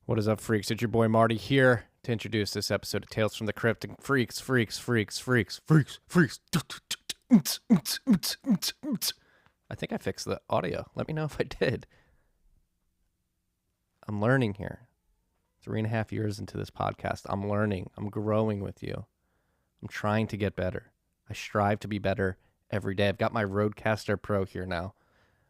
What is up, freaks? It's your boy Marty here to introduce this episode of Tales from the Crypt. Freaks. I think I fixed the audio. Let me know if I did. I'm learning here. 3.5 years into this podcast. I'm learning. I'm growing with you. I'm trying to get better. I strive to be better every day. I've got my Rodecaster Pro here now.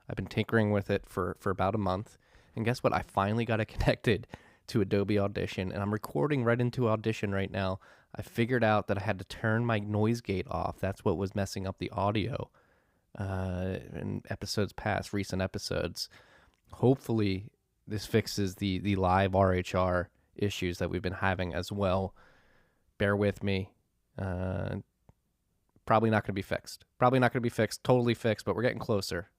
I've been tinkering with it for about a month. And guess what? I finally got it connected to Adobe Audition, and I'm recording right into Audition right now. I figured out that I had to turn my noise gate off. That's what was messing up the audio in episodes past, recent episodes. Hopefully, this fixes the live RHR issues that we've been having as well. Bear with me. Probably not going to be fixed. Totally fixed, but we're getting closer.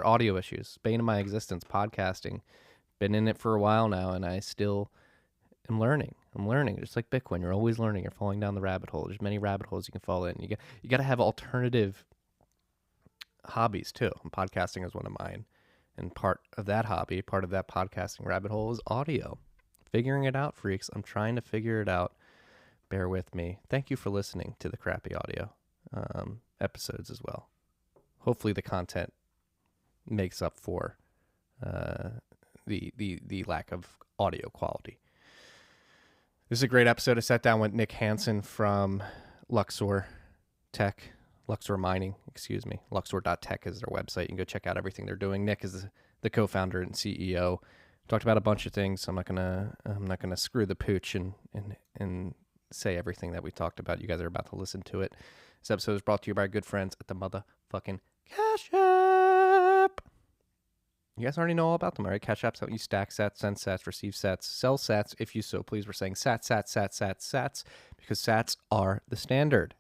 Audio issues. Bane of my existence, podcasting. Been in it for a while now, and I still am learning. I'm learning, just like Bitcoin. You're always learning. You're falling down the rabbit hole. There's many rabbit holes you can fall in. You got to have alternative hobbies too. And podcasting is one of mine. And part of that hobby, part of that podcasting rabbit hole is audio. Figuring it out, freaks. I'm trying to figure it out. Bear with me. Thank you for listening to the crappy audio episodes as well. Hopefully the content makes up for the lack of audio quality. This is a great episode. I sat down with Nick Hansen from Luxor Mining. Luxor.tech is their website. You can go check out everything they're doing. Nick is the co-founder and CEO. Talked about a bunch of things. I'm not gonna screw the pooch and say everything that we talked about. You guys are about to listen to it. This episode is brought to you by our good friends at the motherfucking Cash App. You guys already know all about them, all right? Cash App's how you stack sats, send sats, receive sats, sell sats, if you so please. We're saying sats, because sats are the standard.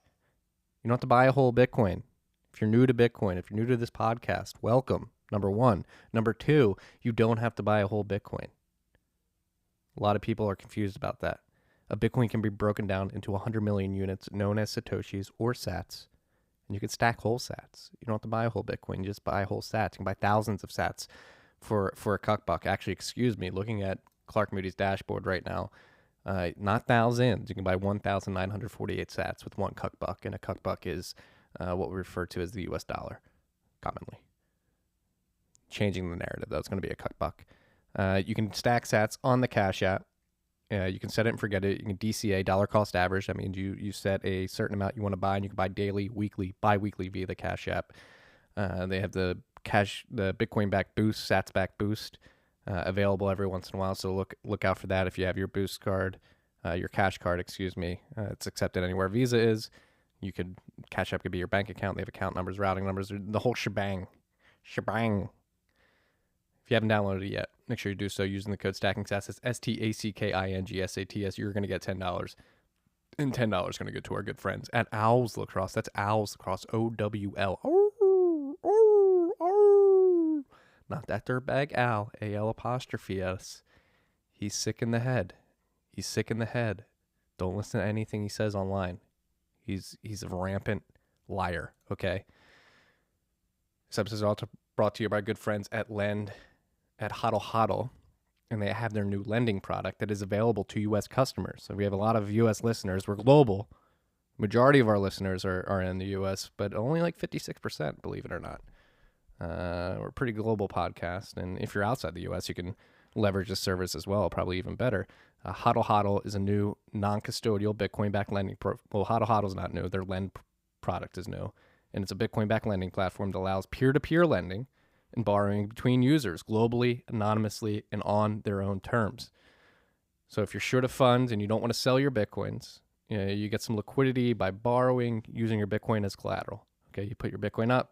You don't have to buy a whole Bitcoin. If you're new to Bitcoin, if you're new to this podcast, welcome, number one. Number two, you don't have to buy a whole Bitcoin. A lot of people are confused about that. A Bitcoin can be broken down into 100 million units known as Satoshis or sats, and you can stack whole sats. You don't have to buy a whole Bitcoin. You just buy whole sats. You can buy thousands of sats for a $1. Actually, looking at Clark Moody's dashboard right now, not thousands. You can buy 1,948 sats with $1, and a $1 is what we refer to as the US dollar, commonly. Changing the narrative, though. It's going to be a $1. You can stack sats on the Cash App. You can set it and forget it. You can DCA, dollar cost average. That means you set a certain amount you want to buy, and you can buy daily, weekly, bi-weekly via the Cash App. They have the Bitcoin back boost, sats back boost, available every once in a while. So look out for that. If you have your boost card, your Cash card, it's accepted anywhere Visa is. Cash App could be your bank account. They have account numbers, routing numbers, the whole shebang. If you haven't downloaded it yet, make sure you do so using the code STACKINGSATS. It's STACKINGSATS. You're going to get $10. And $10 is going to go to our good friends at Owls Lacrosse. That's Owls Lacrosse, OWL. Not that dirtbag Al, AL''S. He's sick in the head. Don't listen to anything he says online. He's a rampant liar, okay? This episode is also brought to you by good friends at HODL, and they have their new lending product that is available to U.S. customers. So we have a lot of U.S. listeners. We're global. Majority of our listeners are in the U.S., but only like 56%, believe it or not. We're a pretty global podcast, and if you're outside the U.S., you can leverage this service as well, probably even better. HODL is a new non-custodial Bitcoin-backed lending HODL is not new. Their lend product is new, and it's a Bitcoin-backed lending platform that allows peer-to-peer lending and borrowing between users globally, anonymously, and on their own terms. So if you're short of funds and you don't want to sell your Bitcoins, you get some liquidity by borrowing using your Bitcoin as collateral. Okay, you put your Bitcoin up,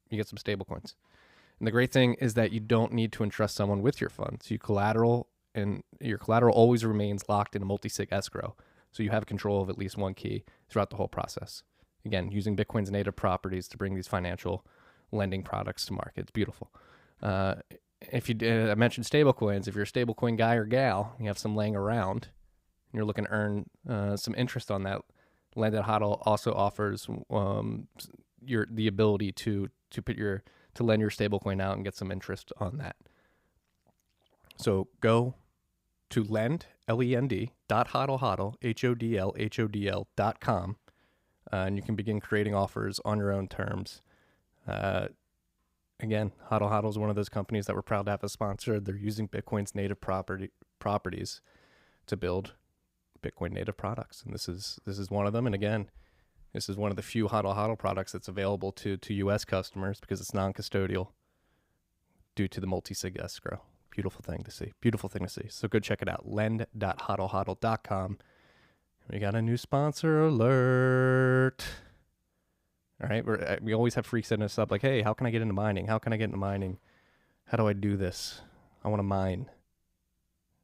you get some stable coins. And the great thing is that you don't need to entrust someone with your funds. Your collateral always remains locked in a multi-sig escrow. So you have control of at least one key throughout the whole process. Again, using Bitcoin's native properties to bring these financial lending products to market. It's beautiful. I mentioned stablecoins. If you're a stablecoin guy or gal, you have some laying around, and you're looking to earn some interest on that, Lend at HODL also offers the ability to lend your stablecoin out and get some interest on that. So go to lend, L-E-N-D, .hodl, HODL.com, and you can begin creating offers on your own terms. Again, HODL is one of those companies that we're proud to have as sponsor. They're using Bitcoin's native properties to build Bitcoin native products, and this is one of them. And again, this is one of the few HODL products that's available to U.S. customers because it's non-custodial due to the multi-sig escrow. Beautiful thing to see. Beautiful thing to see. So go check it out. lend.hodl.com. We got a new sponsor alert. All right. We always have freaks hitting us up like, hey, how can I get into mining? How can I get into mining? How do I do this? I want to mine.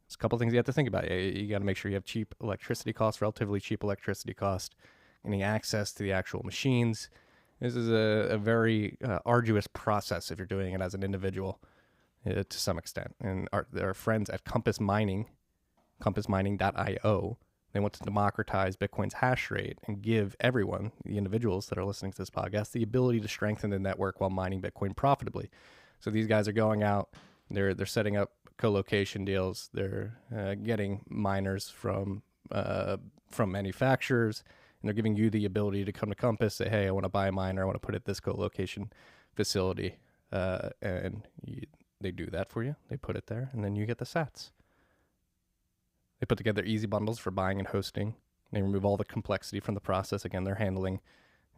There's a couple things you have to think about. You got to make sure you have cheap electricity costs, relatively cheap electricity cost, getting access to the actual machines. This is a very arduous process if you're doing it as an individual to some extent. And our friends at Compass Mining, compassmining.io, they want to democratize Bitcoin's hash rate and give everyone, the individuals that are listening to this podcast, the ability to strengthen the network while mining Bitcoin profitably. So these guys are going out, they're setting up co-location deals, they're getting miners from manufacturers, and they're giving you the ability to come to Compass, say, hey, I want to buy a miner, I want to put it at this co-location facility, they do that for you. They put it there, and then you get the sats. They put together easy bundles for buying and hosting. They remove all the complexity from the process. Again, they're handling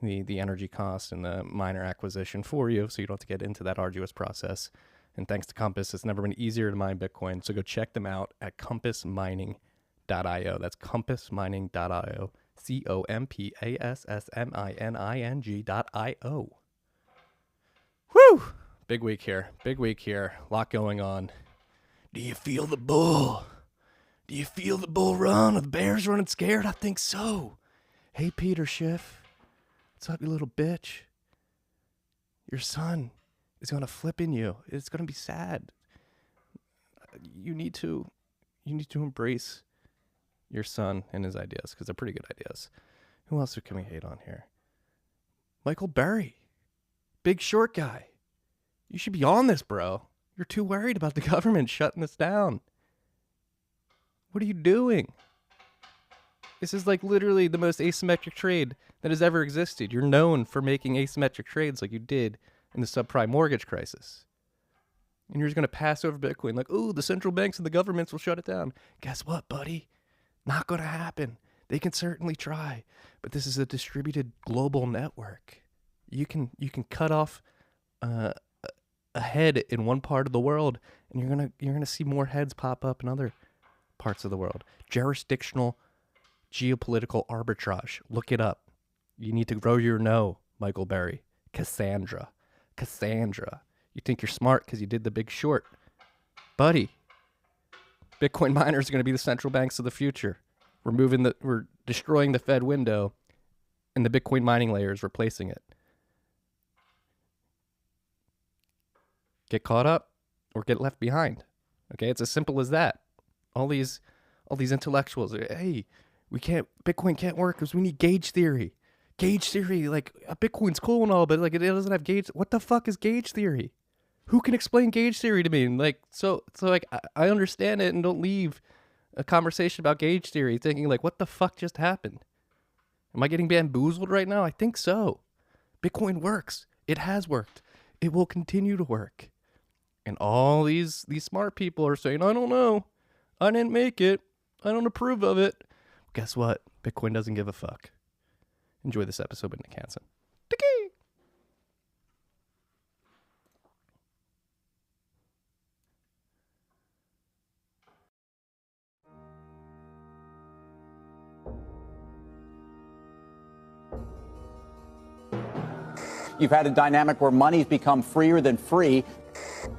the energy cost and the miner acquisition for you, so you don't have to get into that arduous process. And thanks to Compass, it's never been easier to mine Bitcoin. So go check them out at compassmining.io. That's compassmining.io. compassmining.io. Whew! Big week here. A lot going on. Do you feel the bull? Do you feel the bull run? Are the bears running scared? I think so. Hey, Peter Schiff. What's up, you little bitch? Your son is going to flip in you. It's going to be sad. You need to embrace your son and his ideas because they're pretty good ideas. Who else can we hate on here? Michael Burry. Big short guy. You should be on this, bro. You're too worried about the government shutting this down. What are you doing? This is like literally the most asymmetric trade that has ever existed. You're known for making asymmetric trades like you did in the subprime mortgage crisis. And you're just going to pass over Bitcoin like, oh, the central banks and the governments will shut it down. Guess what, buddy? Not going to happen. They can certainly try. But this is a distributed global network. You can cut off a head in one part of the world, and you're gonna see more heads pop up in other parts of the world. Jurisdictional geopolitical arbitrage. Look it up. You need to grow your know, Michael Burry. Cassandra. You think you're smart because you did the big short. Buddy, Bitcoin miners are going to be the central banks of the future. We're destroying the Fed window, and the Bitcoin mining layer is replacing it. Get caught up or get left behind. Okay, it's as simple as that. All these intellectuals are, hey, Bitcoin can't work because we need gauge theory. Gauge theory, like Bitcoin's cool and all, but like it doesn't have gauge. What the fuck is gauge theory? Who can explain gauge theory to me? And like so like I understand it and don't leave a conversation about gauge theory thinking like, what the fuck just happened? Am I getting bamboozled right now? I think so. Bitcoin works. It has worked. It will continue to work. And all these smart people are saying, I don't know. I didn't make it. I don't approve of it. Guess what? Bitcoin doesn't give a fuck. Enjoy this episode with Nick Hansen. Tiki! You've had a dynamic where money's become freer than free.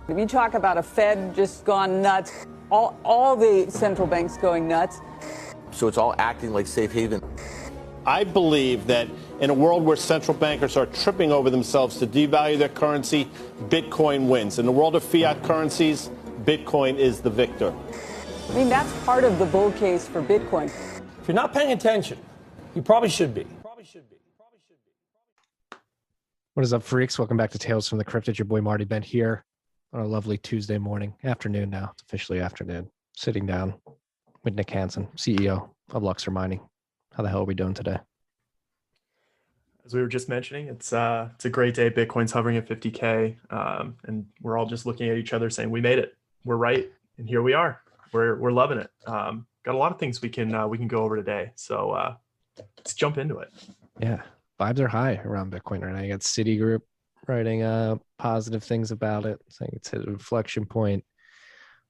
If you talk about a Fed just gone nuts, all the central banks going nuts. So it's all acting like safe haven. I believe that in a world where central bankers are tripping over themselves to devalue their currency, Bitcoin wins. In the world of fiat currencies, Bitcoin is the victor. I mean, that's part of the bull case for Bitcoin. If you're not paying attention, you probably should be. What is up, freaks? Welcome back to Tales from the Cryptid. Your boy Marty Bent here on a lovely Tuesday morning, afternoon now. It's officially afternoon. Sitting down, with Nick Hansen, CEO of Luxor Mining. How the hell are we doing today? As we were just mentioning, it's a great day. Bitcoin's hovering at 50K, and we're all just looking at each other saying, "We made it. We're right, and here we are. We're loving it." Got a lot of things we can go over today, so let's jump into it. Yeah, vibes are high around Bitcoin right now. You got Citigroup writing positive things about it, saying it's hit an inflection point.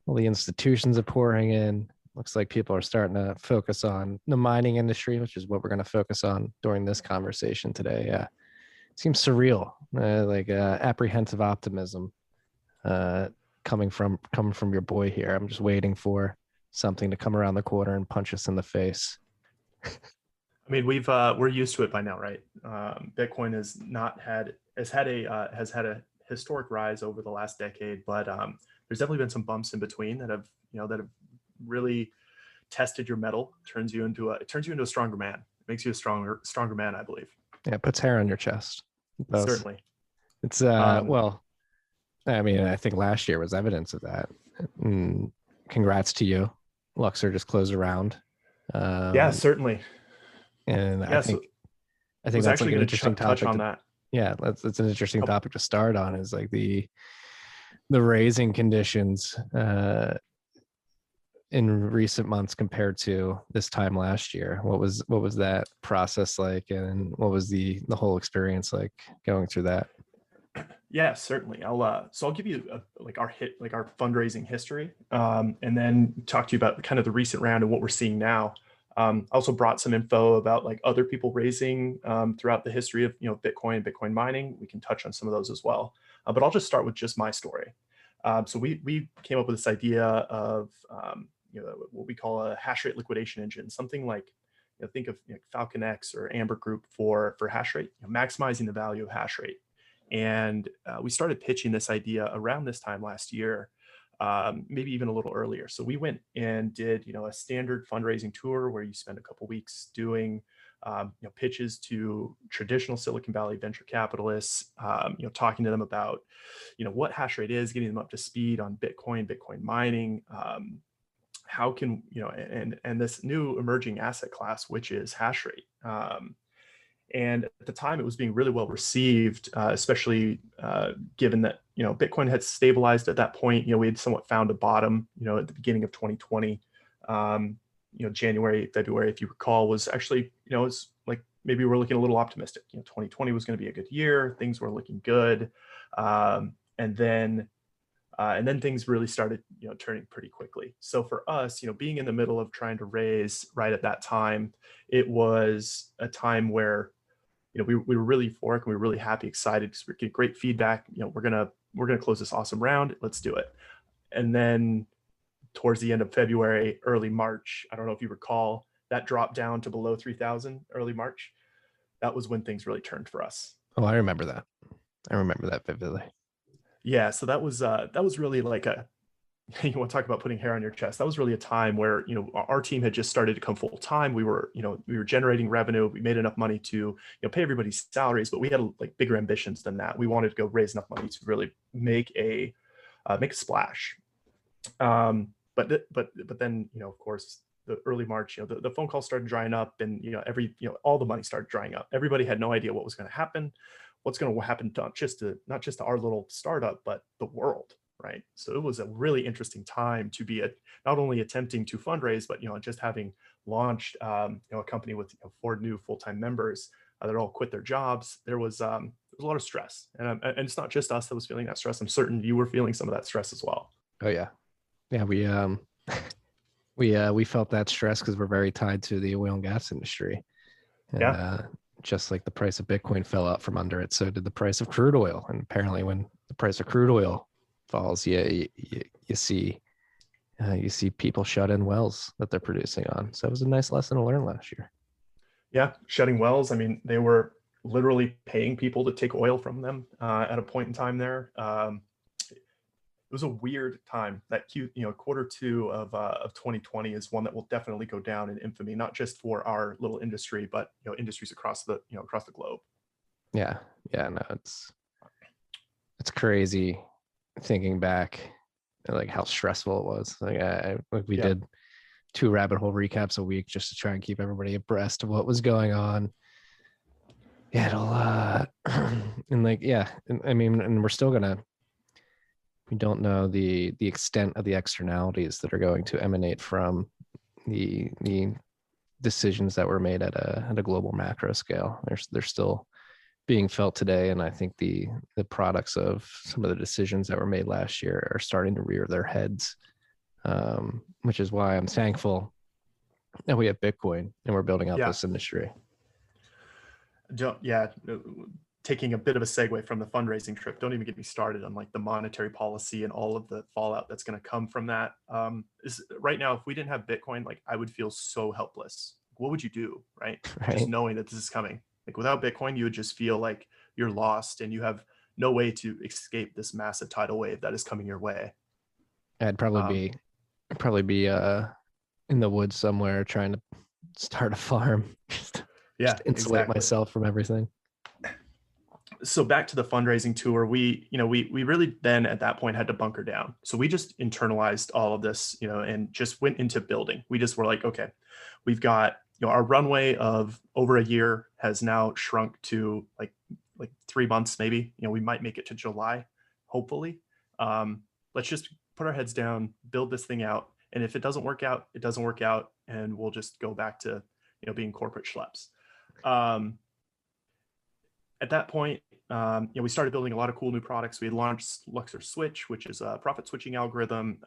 All the institutions are pouring in. Looks like people are starting to focus on the mining industry, which is what we're going to focus on during this conversation today. Seems surreal, like apprehensive optimism coming from your boy here. I'm just waiting for something to come around the corner and punch us in the face. I mean, we're used to it by now, right? Bitcoin has had a historic rise over the last decade, but there's definitely been some bumps in between that have really tested your mettle. Turns you into a stronger man. It makes you a stronger man, I believe. Yeah, it puts hair on your chest. Certainly. It's well, I mean, I think last year was evidence of that. Congrats to you. Luxor just closed a round. Yeah, certainly. And yeah, I think that's like actually an going interesting to touch topic. on that. Yeah, that's an interesting topic to start on, is like the raising conditions in recent months compared to this time last year. What was that process like, and what was the whole experience like going through that? Yeah, certainly. I'll give you our fundraising history, and then talk to you about kind of the recent round and what we're seeing now. I also brought some info about like other people raising throughout the history of Bitcoin mining. We can touch on some of those as well, but I'll just start with just my story. So we came up with this idea of what we call a Hashrate liquidation engine, something like, think of Falcon X or Amber Group for Hashrate, maximizing the value of Hashrate. And we started pitching this idea around this time last year, maybe even a little earlier. So we went and did a standard fundraising tour where you spend a couple weeks doing pitches to traditional Silicon Valley venture capitalists, talking to them about what Hashrate is, getting them up to speed on Bitcoin mining, how can and this new emerging asset class, which is Hashrate. And at the time, it was being really well received, especially given that Bitcoin had stabilized at that point. We had somewhat found a bottom. At the beginning of 2020, January, February, if you recall, was actually it's like maybe we're looking a little optimistic. 2020 was going to be a good year. Things were looking good, and then things really started turning pretty quickly. So for us, being in the middle of trying to raise right at that time, it was a time where we were really euphoric and we were really happy, excited, because we're getting great feedback. We're gonna close this awesome round. Let's do it. And then towards the end of February, early March, I don't know if you recall, that dropped down to below 3,000 early March. That was when things really turned for us. Oh, I remember that. I remember that vividly. Yeah, so that was really like you want to talk about putting hair on your chest. That was really a time where our team had just started to come full time. We were generating revenue. We made enough money to pay everybody's salaries, but we had like bigger ambitions than that. We wanted to go raise enough money to really make a splash. But then of course the early March, the phone calls started drying up, and all the money started drying up. Everybody had no idea what was going to happen, what's going to happen to not just to our little startup, but the world. Right. So it was a really interesting time to be not only attempting to fundraise, but just having launched a company with 4 new full-time members that all quit their jobs. There was a lot of stress, and it's not just us that was feeling that stress. I'm certain you were feeling some of that stress as well. Oh yeah, we we felt that stress because we're very tied to the oil and gas industry. And, yeah. Just like the price of Bitcoin fell out from under it, so did the price of crude oil. And apparently, when the price of crude oil falls, you see people shut in wells that they're producing on. So it was a nice lesson to learn last year. Yeah, shutting wells. I mean, they were literally paying people to take oil from them at a point in time there. It was a weird time. That quarter 2 of 2020 is one that will definitely go down in infamy, not just for our little industry, but industries across the globe. Yeah, no, it's crazy thinking back, like how stressful it was. Like we did 2 rabbit hole recaps a week just to try and keep everybody abreast of what was going on. Yeah, it'll and like, yeah, I mean, and we're still gonna, we don't know the extent of the externalities that are going to emanate from the decisions that were made at a global macro scale. They're still being felt today, and I think the products of some of the decisions that were made last year are starting to rear their heads, which is why I'm thankful that we have Bitcoin and we're building out this industry. Taking a bit of a segue from the fundraising trip, don't even get me started on like the monetary policy and all of the fallout that's going to come from that. Right now, if we didn't have Bitcoin, like I would feel so helpless. What would you do, right? Just knowing that this is coming. Like without Bitcoin, you would just feel like you're lost and you have no way to escape this massive tidal wave that is coming your way. I'd probably be in the woods somewhere trying to start a farm. just insulate myself from everything. So back to the fundraising tour, we really then at that point had to bunker down. So we just internalized all of this, and just went into building. We just were like, okay, we've got, our runway of over a year has now shrunk to like 3 months, maybe, we might make it to July, hopefully. Let's just put our heads down, build this thing out. And if it doesn't work out, it doesn't work out. And we'll just go back to, being corporate schleps. At that point, we started building a lot of cool new products. We had launched Luxor Switch, which is a profit switching algorithm.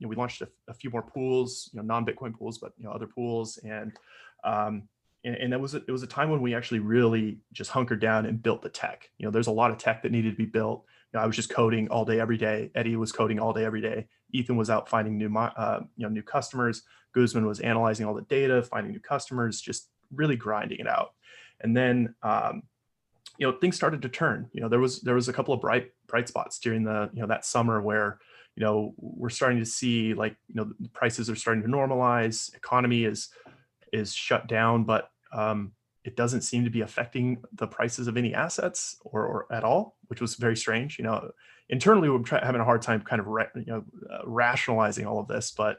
We launched a few more pools, non-Bitcoin pools, but other pools, and it was a time when we actually really just hunkered down and built the tech. There's a lot of tech that needed to be built. I was just coding all day, every day. Eddie was coding all day, every day. Ethan was out finding new customers. Guzman was analyzing all the data, finding new customers, just really grinding it out. And then things started to turn. There was a couple of bright spots during the that summer where we're starting to see the prices are starting to normalize. Economy is shut down, but it doesn't seem to be affecting the prices of any assets or at all, which was very strange. Internally we're having a hard time kind of rationalizing all of this, but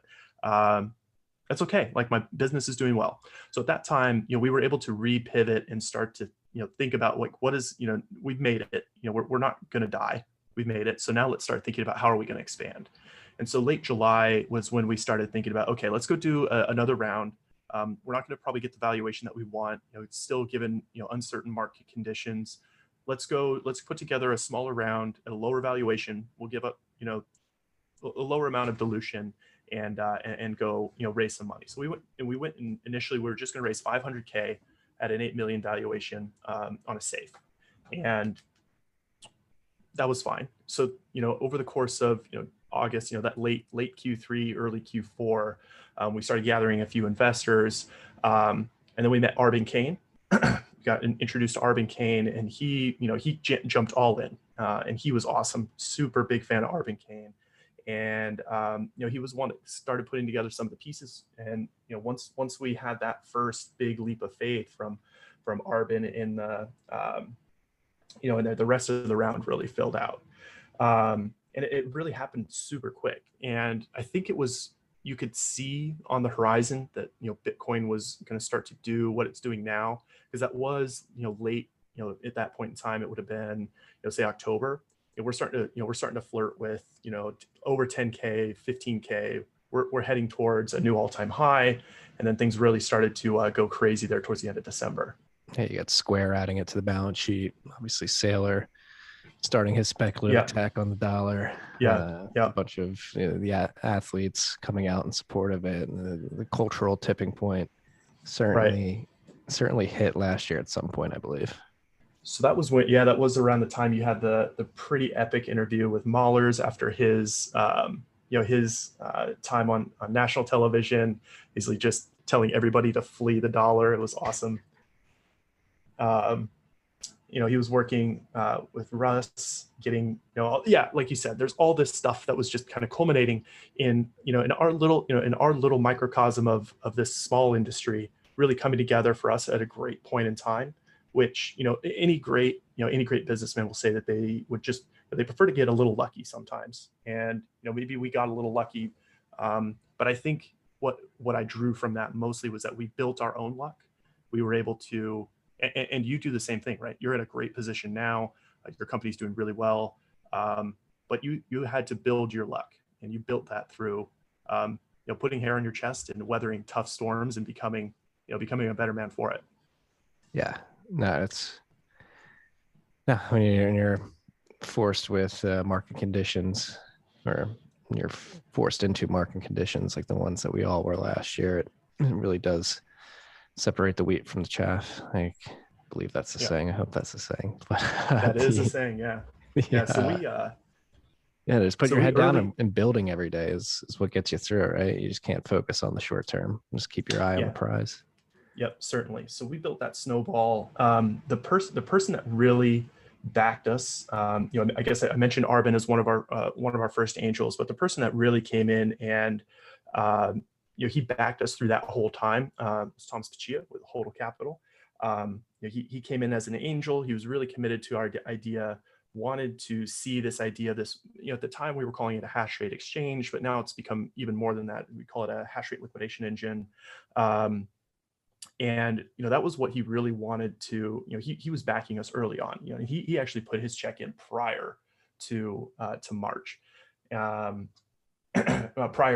that's okay. Like my business is doing well. So at that time, we were able to repivot and start to think about what is, we've made it, we're not going to die. We've made it. So now let's start thinking about how are we going to expand? And so late July was when we started thinking about, okay, let's go do another round. We're not going to probably get the valuation that we want. It's still given, uncertain market conditions. Let's put together a smaller round at a lower valuation. We'll give up, a lower amount of dilution and go, raise some money. So we went and initially we were just going to raise $500K at an $8 million valuation on a safe. And that was fine. So, over the course of, August, that late Q3, early Q4, we started gathering a few investors. And then we met Arbin Kane, got introduced to Arbin Kane, and he jumped all in, and he was awesome. Super big fan of Arbin Kane. And, he was one that started putting together some of the pieces. And, once we had that first big leap of faith from Arbin in the, and the rest of the round really filled out. And it really happened super quick. And I think you could see on the horizon that, Bitcoin was going to start to do what it's doing now, because that was, late, at that point in time, it would have been, say October. And we're starting to flirt with, over 10K, 15K. We're heading towards a new all-time high. And then things really started to go crazy there towards the end of December. Hey, you got Square adding it to the balance sheet. Obviously, Saylor starting his speculative attack on the dollar. A bunch of the athletes coming out in support of it. And the cultural tipping point certainly hit last year at some point, I believe. So that was that was around the time you had the pretty epic interview with Mahlers after his time on national television, basically just telling everybody to flee the dollar. It was awesome. He was working with Russ, getting, like you said, there's all this stuff that was just kind of culminating in our little microcosm of this small industry really coming together for us at a great point in time, which, any great businessman will say that they prefer to get a little lucky sometimes. And, maybe we got a little lucky. But I think, what I drew from that mostly was that we built our own luck. We were able to, and you do the same thing, right? You're in a great position now. Your company's doing really well, but you had to build your luck, and you built that through putting hair on your chest and weathering tough storms and becoming a better man for it. Yeah, no, when you're forced with market conditions, or you're forced into market conditions like the ones that we all were last year, it really does separate the wheat from the chaff. I believe that's the saying. I hope that's the saying. But that is the saying. Yeah. So we just put your head down and building every day is what gets you through it, right? You just can't focus on the short term. Just keep your eye on the prize. Yep, certainly. So we built that snowball. The person that really backed us, I guess I mentioned Arbin as one of our first angels, but the person that really came in and he backed us through that whole time was Thomas Pachia with Hodl Capital. He came in as an angel. He was really committed to our idea, wanted to see this idea, at the time we were calling it a hash rate exchange, but now it's become even more than that. We call it a hash rate liquidation engine. And that was what he really wanted to. He was backing us early on. He actually put his check in prior to March, prior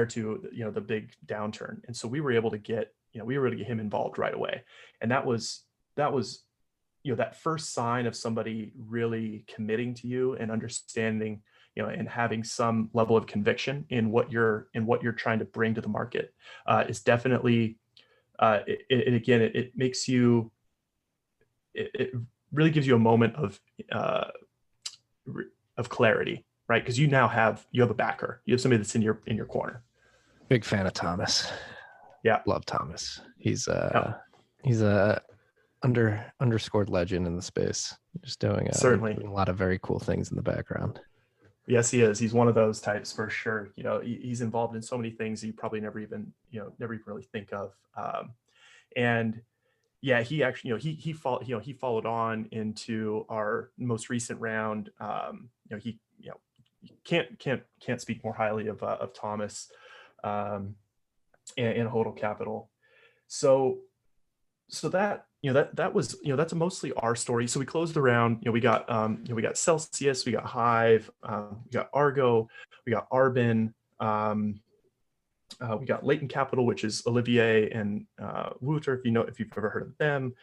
to the big downturn. And so we were able to get him involved right away. And that was that first sign of somebody really committing to you and understanding, and having some level of conviction in what you're trying to bring to the market is definitely. It makes you. It really gives you a moment of clarity, right? Because you have a backer. You have somebody that's in your corner. Big fan of Thomas. Yeah, love Thomas. He's a underscored legend in the space. Just doing certainly a lot of very cool things in the background. Yes, he is. He's one of those types for sure. He's involved in so many things that you probably never even really think of. And yeah, he actually, he followed on into our most recent round. He can't speak more highly of Thomas and Hodl Capital. So that that was that's mostly our story. So we closed the round. We got Celsius, we got Hive, we got Argo, we got Arbin, we got Leighton Capital, which is Olivier and Wouter, if you've ever heard of them.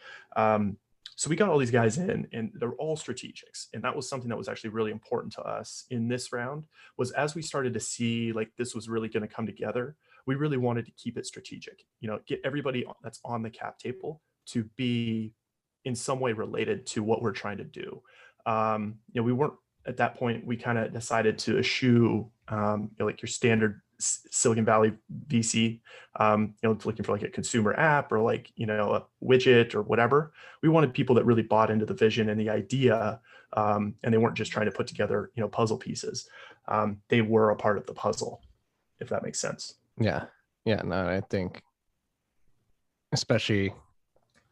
So we got all these guys in, and they're all strategics. And that was something that was actually really important to us in this round, was as we started to see like this was really going to come together, we really wanted to keep it strategic, get everybody that's on the cap table to be in some way related to what we're trying to do. We weren't at that point, we kind of decided to eschew like your standard Silicon Valley VC, looking for like a consumer app or like, a widget or whatever. We wanted people that really bought into the vision and the idea, and they weren't just trying to put together, puzzle pieces. They were a part of the puzzle, if that makes sense. Yeah. No, I think especially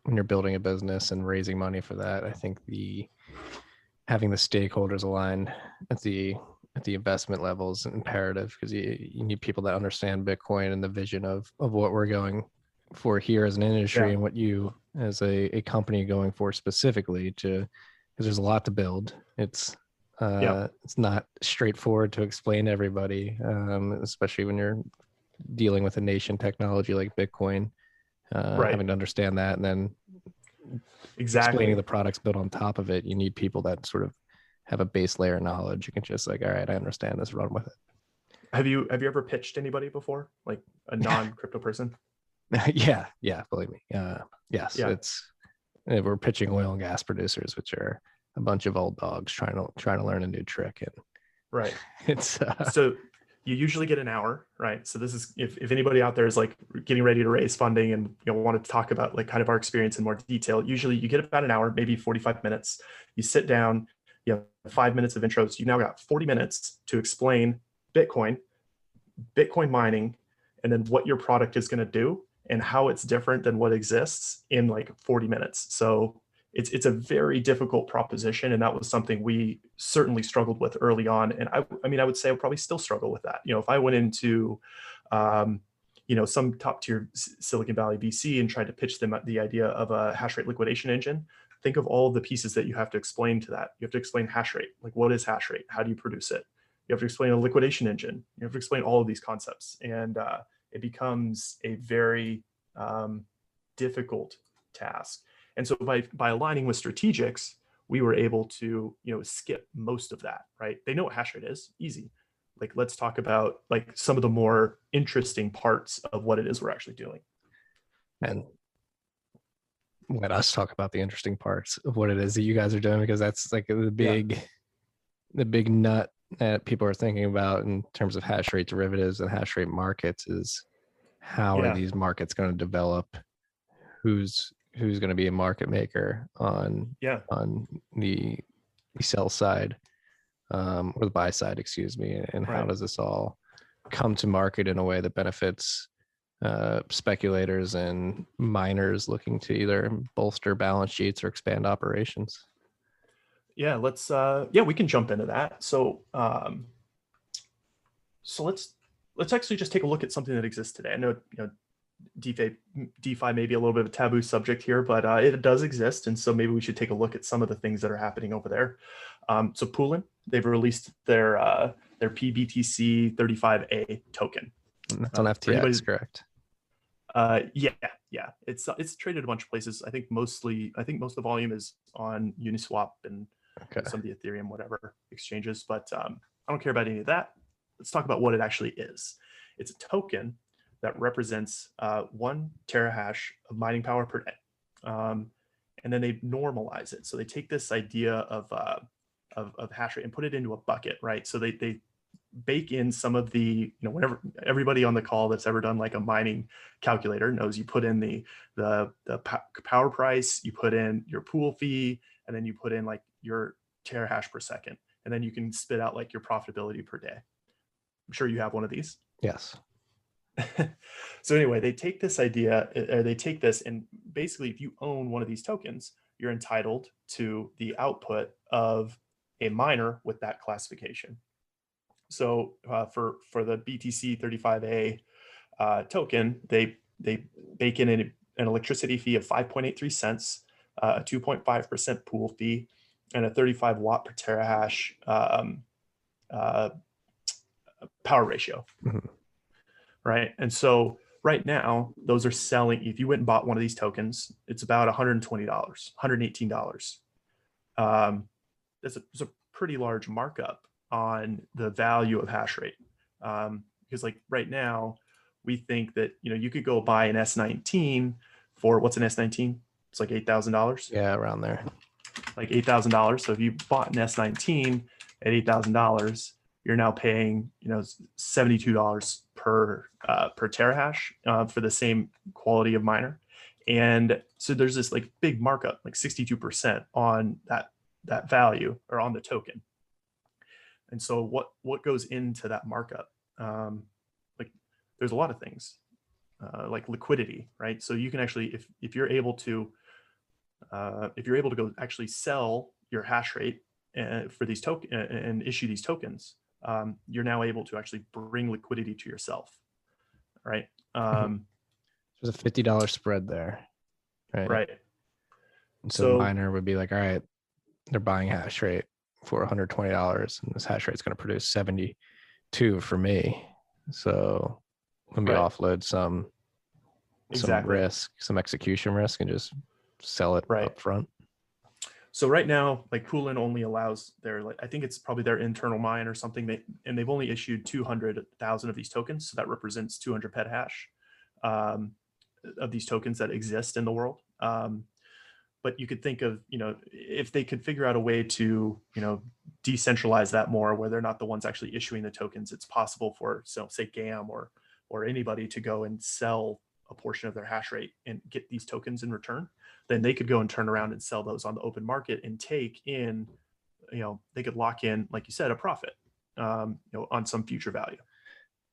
when you're building a business and raising money for that, I think having the stakeholders aligned at the investment level is imperative, because you need people that understand Bitcoin and the vision of what we're going for here as an industry, and what you as a company going for specifically, because there's a lot to build. It's not straightforward to explain to everybody, especially when you're dealing with a nation technology like Bitcoin. Having to understand that, and then explaining the products built on top of it. You need people that sort of have a base layer of knowledge. You can just like, all right, I understand this, run with it. Have you ever pitched anybody before, like a non-crypto person? Yeah, believe me. Yes, we're pitching oil and gas producers, which are a bunch of old dogs trying to learn a new trick. And it's so you usually get an hour, right? So this is if anybody out there is like getting ready to raise funding and wanted to talk about like kind of our experience in more detail, usually you get about an hour, maybe 45 minutes. You sit down, you have 5 minutes of intros. You now got 40 minutes to explain Bitcoin mining, and then what your product is going to do and how it's different than what exists in like 40 minutes. So it's a very difficult proposition, and that was something we certainly struggled with early on. And I would say I would probably still struggle with that. If I went into some top tier Silicon Valley VC and tried to pitch them the idea of a hash rate liquidation engine, think of all of the pieces that you have to explain to that. You have to explain hash rate. Like, what is hash rate? How do you produce it? You have to explain a liquidation engine. You have to explain all of these concepts. And it becomes a very difficult task. And so by aligning with strategics, we were able to, skip most of that, right? They know what hash rate is, easy. Like, let's talk about like some of the more interesting parts of what it is we're actually doing. And let us talk about the interesting parts of what it is that you guys are doing, because that's like the big nut that people are thinking about in terms of hash rate derivatives and hash rate markets is how are these markets going to develop? Who's going to be a market maker on the sell side or the buy side, excuse me, and how does this all come to market in a way that benefits speculators and miners looking to either bolster balance sheets or expand operations? Yeah, let's we can jump into that. So let's actually just take a look at something that exists today. I know DeFi may be a little bit of a taboo subject here, but it does exist, and so maybe we should take a look at some of the things that are happening over there. So Poolin, they've released their PBTC 35A token. That's on FTX, correct? Yeah. It's traded a bunch of places. I think most of the volume is on Uniswap and some of the Ethereum, whatever exchanges, but I don't care about any of that. Let's talk about what it actually is. It's a token that represents 1 terahash of mining power per day. And then they normalize it. So they take this idea of hash rate and put it into a bucket, right? So they bake in some of the, whenever everybody on the call that's ever done like a mining calculator knows, you put in the power price, you put in your pool fee, and then you put in like your terahash per second. And then you can spit out like your profitability per day. I'm sure you have one of these. Yes. So anyway, they take this idea, or they take this, and basically if you own one of these tokens, you're entitled to the output of a miner with that classification. So for the BTC 35A token, they bake in an electricity fee of 5.83 cents, a 2.5% pool fee, and a 35 watt per terahash power ratio. Mm-hmm. Right. And so right now, those are selling. If you went and bought one of these tokens, it's about $120, $118. That's a pretty large markup on the value of hash rate. Because like right now, we think that, you could go buy an S19 for, what's an S19? It's like $8,000. Yeah, around there. Like $8,000. So if you bought an S19 at $8,000, you're now paying, $72 per terahash for the same quality of miner. And so there's this like big markup, like 62% on that value, or on the token. And so what goes into that markup? Like there's a lot of things, like liquidity, right? So you can actually, if you're able to go actually sell your hash rate for these tokens and issue these tokens, you're now able to actually bring liquidity to yourself, right? There's a $50 spread there, right? Right. And so the miner would be like, all right, they're buying hash rate for $120, and this hash rate is going to produce 72 for me. So let me offload some risk, some execution risk, and just sell it up front. So right now, like Poolin only allows I think it's probably their internal mine or something. And they've only issued 200,000 of these tokens. So that represents 200 petahash of these tokens that exist in the world. But you could think of, if they could figure out a way to, decentralize that more, where they're not the ones actually issuing the tokens, it's possible for, say GAM or anybody to go and sell a portion of their hash rate and get these tokens in return. Then they could go and turn around and sell those on the open market and take in, they could lock in, like you said, a profit, on some future value.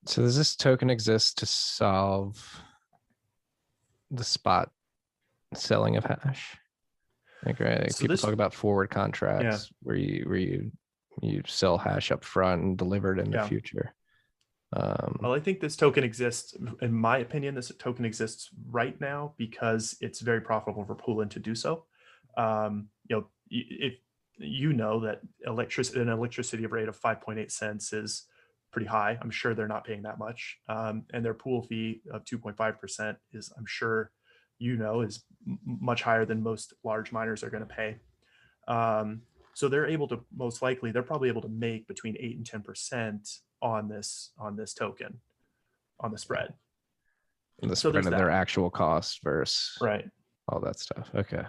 So does this token exist to solve the spot selling of hash? Like, right, so people talk about forward contracts where you sell hash up front and deliver it in the future. Well, I think this token exists, in my opinion, this token exists right now because it's very profitable for Poolin to do so. If you know that an electricity rate of 5.8 cents is pretty high. I'm sure they're not paying that much. And their pool fee of 2.5% is, I'm sure, is much higher than most large miners are going to pay. So they're probably able to make between 8 and 10% on this token, on the spread. And the spread of their actual cost versus right, all that stuff. Okay.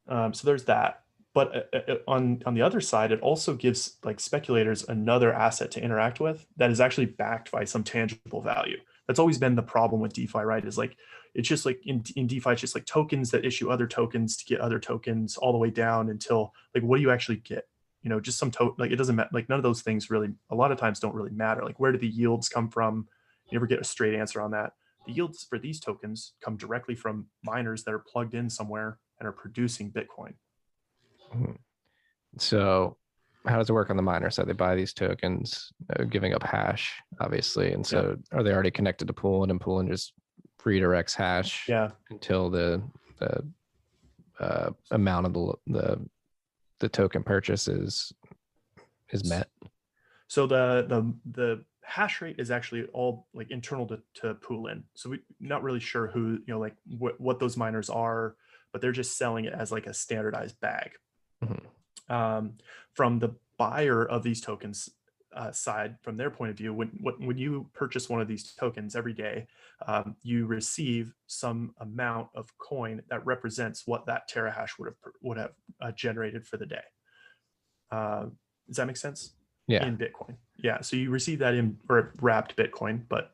So there's that. But on the other side, it also gives like speculators another asset to interact with that is actually backed by some tangible value. That's always been the problem with DeFi, right? Is like, it's just like in DeFi, it's just like tokens that issue other tokens to get other tokens all the way down until like, what do you actually get? Just some like, it doesn't matter. Like none of those things really, a lot of times don't really matter. Like where do the yields come from? You never get a straight answer on that. The yields for these tokens come directly from miners that are plugged in somewhere and are producing Bitcoin. So how does it work on the miner side? They buy these tokens, giving up hash, obviously. And so are they already connected to Poolin, and Poolin just redirects hash until the amount of the token purchase is met? So the hash rate is actually all like internal to Poolin. So we're not really sure who, like what those miners are, but they're just selling it as like a standardized bag. From the buyer of these tokens side, from their point of view, when you purchase one of these tokens every day, you receive some amount of coin that represents what that terahash would have generated for the day. Does that make sense? Yeah. In Bitcoin. Yeah. So you receive that in or wrapped Bitcoin, but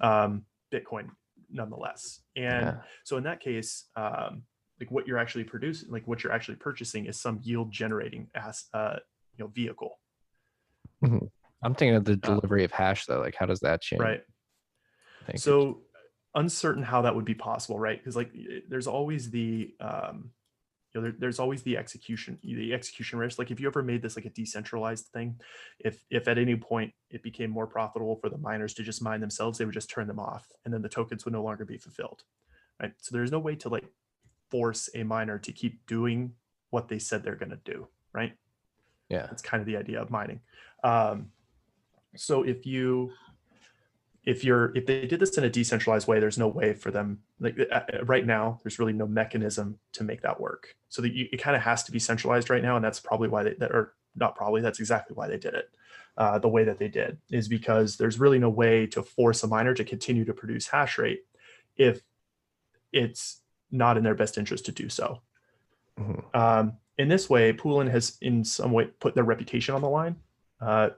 Bitcoin nonetheless. And so in that case, like what you're actually producing, like what you're actually purchasing is some yield generating vehicle. I'm thinking of the delivery of hash though. Like how does that change? Right. So uncertain how that would be possible, right? Because like there's always the there's always the execution risk. Like if you ever made this like a decentralized thing, if at any point it became more profitable for the miners to just mine themselves, they would just turn them off and then the tokens would no longer be fulfilled. Right. So there's no way to like force a miner to keep doing what they said they're going to do, right? Yeah, that's kind of the idea of mining. So if they did this in a decentralized way, there's no way for them, like right now, there's really no mechanism to make that work. So that it kind of has to be centralized right now, and that's probably why that's exactly why they did it the way that they did, is because there's really no way to force a miner to continue to produce hash rate if it's not in their best interest to do so. In this way, Poolin has in some way put their reputation on the line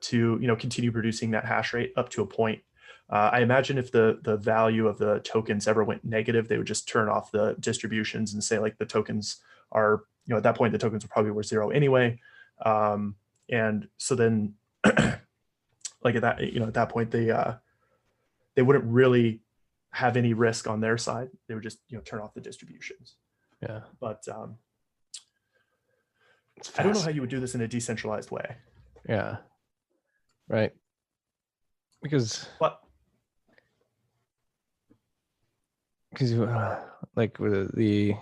to continue producing that hash rate up to a point. I imagine if the value of the tokens ever went negative, they would just turn off the distributions and say like the tokens are, at that point the tokens are probably worth zero anyway. And so then like at that point they wouldn't really have any risk on their side. They would just turn off the distributions. Yeah. But I don't know how you would do this in a decentralized way. Yeah. Right. Because like with the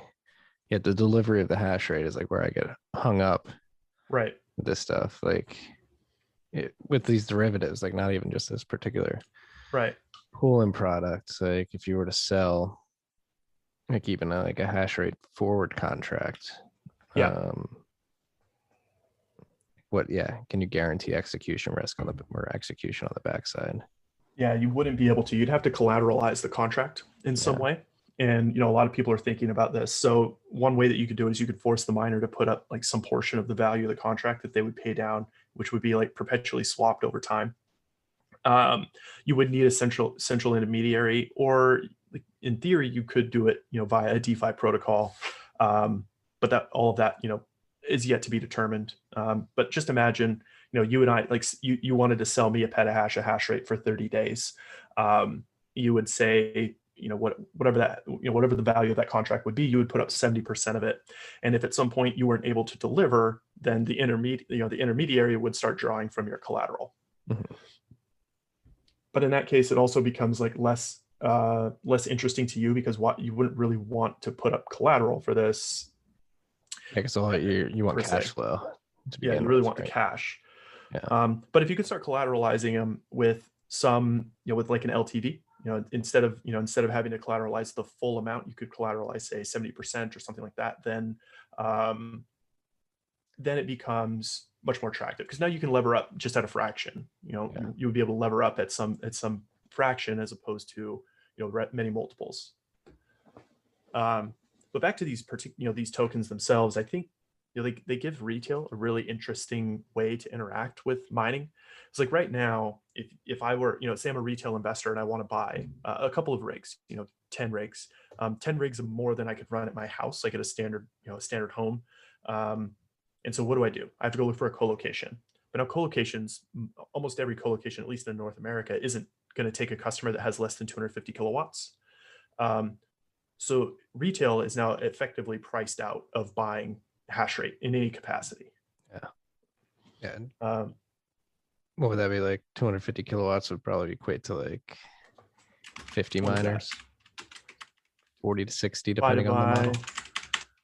delivery of the hash rate is like where I get hung up. Right. With this stuff, like with these derivatives, like not even just this particular Poolin products. Like if you were to sell, like even like a hash rate forward contract, can you guarantee execution risk on the backside? Yeah, you wouldn't be able to. You'd have to collateralize the contract in some way. And a lot of people are thinking about this. So one way that you could do it is you could force the miner to put up like some portion of the value of the contract that they would pay down, which would be like perpetually swapped over time. You would need a central intermediary, or like, in theory, you could do it, via a DeFi protocol. But that all of that, is yet to be determined. But just imagine, you and I, like you wanted to sell me a petahash, a hash rate for 30 days. You would say, whatever the value of that contract would be, you would put up 70% of it. And if at some point you weren't able to deliver, then the intermediary would start drawing from your collateral. but in that case, it also becomes like less interesting to you, because what you wouldn't really want to put up collateral for this. Because you want per cash se. flow to Yeah, begin you really with, want the right? cash. Yeah. But if you could start collateralizing them with some, with like an LTV, instead of having to collateralize the full amount, you could collateralize, say, 70% or something like that. Then it becomes much more attractive, because now you can lever up just at a fraction. You would be able to lever up at some fraction, as opposed to many multiples. But back to these these tokens themselves, I think they give retail a really interesting way to interact with mining. It's like right now, if I were, say I'm a retail investor and I want to buy a couple of rigs, 10 rigs, 10 rigs more than I could run at my house, like at a standard home. And so what do? I have to go look for a co-location. But now co-locations, almost every co-location, at least in North America, isn't going to take a customer that has less than 250 kilowatts. So retail is now effectively priced out of buying hash rate in any capacity. Yeah. What would that be like? 250 kilowatts would probably equate to like 50 miners, 40 to 60, depending on the model.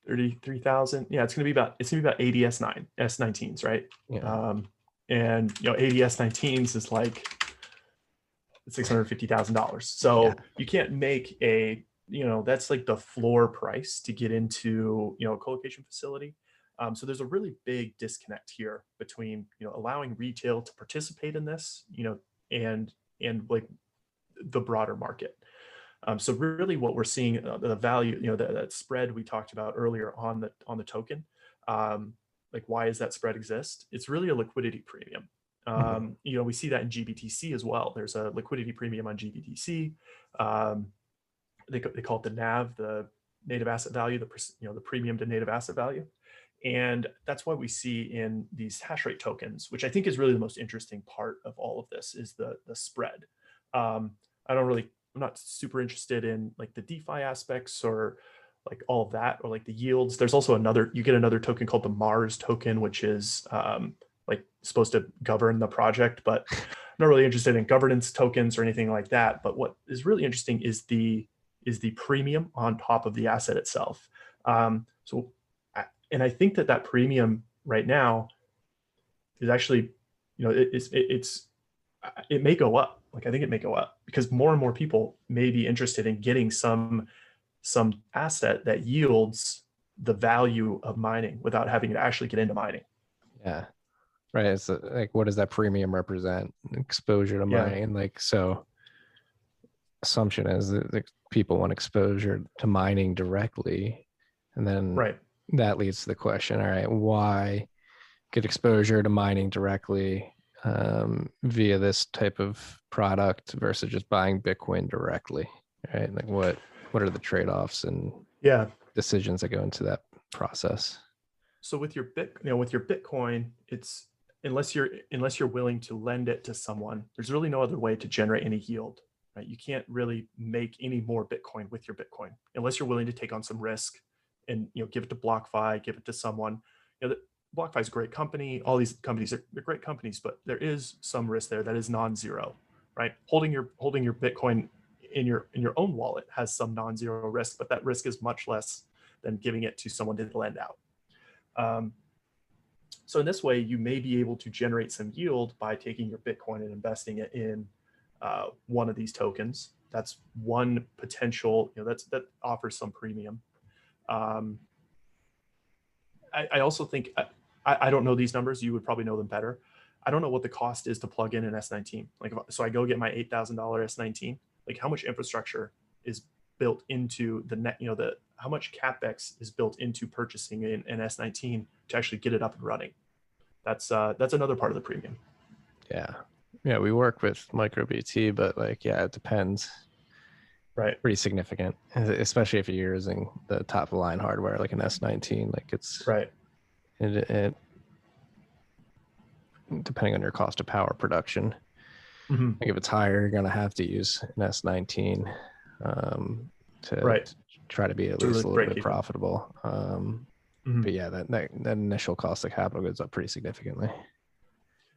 33,000. Yeah, it's gonna be about 80 S19s, right? Yeah. And 80 S19s is like $650,000. So you can't make that's like the floor price to get into a co-location facility. So there's a really big disconnect here between allowing retail to participate in this, and like the broader market. So really, what we're seeing, the value, that spread we talked about earlier on the token, like why does that spread exist? It's really a liquidity premium. We see that in GBTC as well. There's a liquidity premium on GBTC. They call it the NAV, the native asset value, the premium to native asset value. And that's why we see in these hash rate tokens, which I think is really the most interesting part of all of this, is the spread. I'm not super interested in like the DeFi aspects or like all of that, or like the yields. There's also you get another token called the Mars token, which is like supposed to govern the project, but I'm not really interested in governance tokens or anything like that. But what is really interesting is the premium on top of the asset itself. And I think that premium right now is actually, it may go up. Like, I think it may go up because more and more people may be interested in getting some asset that yields the value of mining without having to actually get into mining. Yeah. Right. It's like, what does that premium represent? Exposure to mining. Like, so assumption is that people want exposure to mining directly. And then that leads to the question, all right, why get exposure to mining directly via this type of product versus just buying Bitcoin directly, right? Like what are the trade-offs and decisions that go into that process? So with your Bitcoin, it's unless you're willing to lend it to someone, there's really no other way to generate any yield, right? You can't really make any more Bitcoin with your Bitcoin unless you're willing to take on some risk and give it to BlockFi, give it to someone. BlockFi is a great company. All these companies are great companies, but there is some risk there that is non-zero, right? Holding your Bitcoin in your own wallet has some non-zero risk, but that risk is much less than giving it to someone to lend out. So in this way, you may be able to generate some yield by taking your Bitcoin and investing it in one of these tokens. That's one potential. That offers some premium. I also think, I don't know these numbers. You would probably know them better. I don't know what the cost is to plug in an S19. Like, so I go get my $8,000 S19. Like, how much infrastructure is built into how much CapEx is built into purchasing an S19 to actually get it up and running? That's another part of the premium. Yeah, we work with MicroBT, but like, it depends. Right. Pretty significant, especially if you're using the top of the line hardware like an S19. Like, it's right. It depending on your cost of power production. Like, if it's higher, you're gonna have to use an S19 to try to be at least a little bit profitable. But yeah, that initial cost of capital goes up pretty significantly.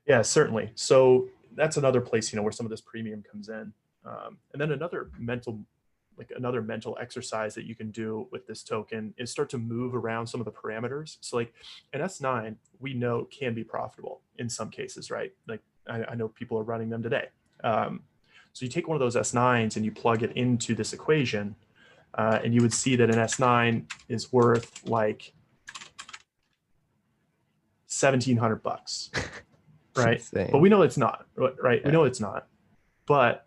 Yeah, certainly. So that's another place, where some of this premium comes in. And then another mental exercise that you can do with this token is start to move around some of the parameters. So like an S9, we know can be profitable in some cases, right? Like I know people are running them today. So you take one of those S9s and you plug it into this equation, and you would see that an S9 is worth like $1,700, right? Insane. But we know it's not, right? Yeah. We know it's not. But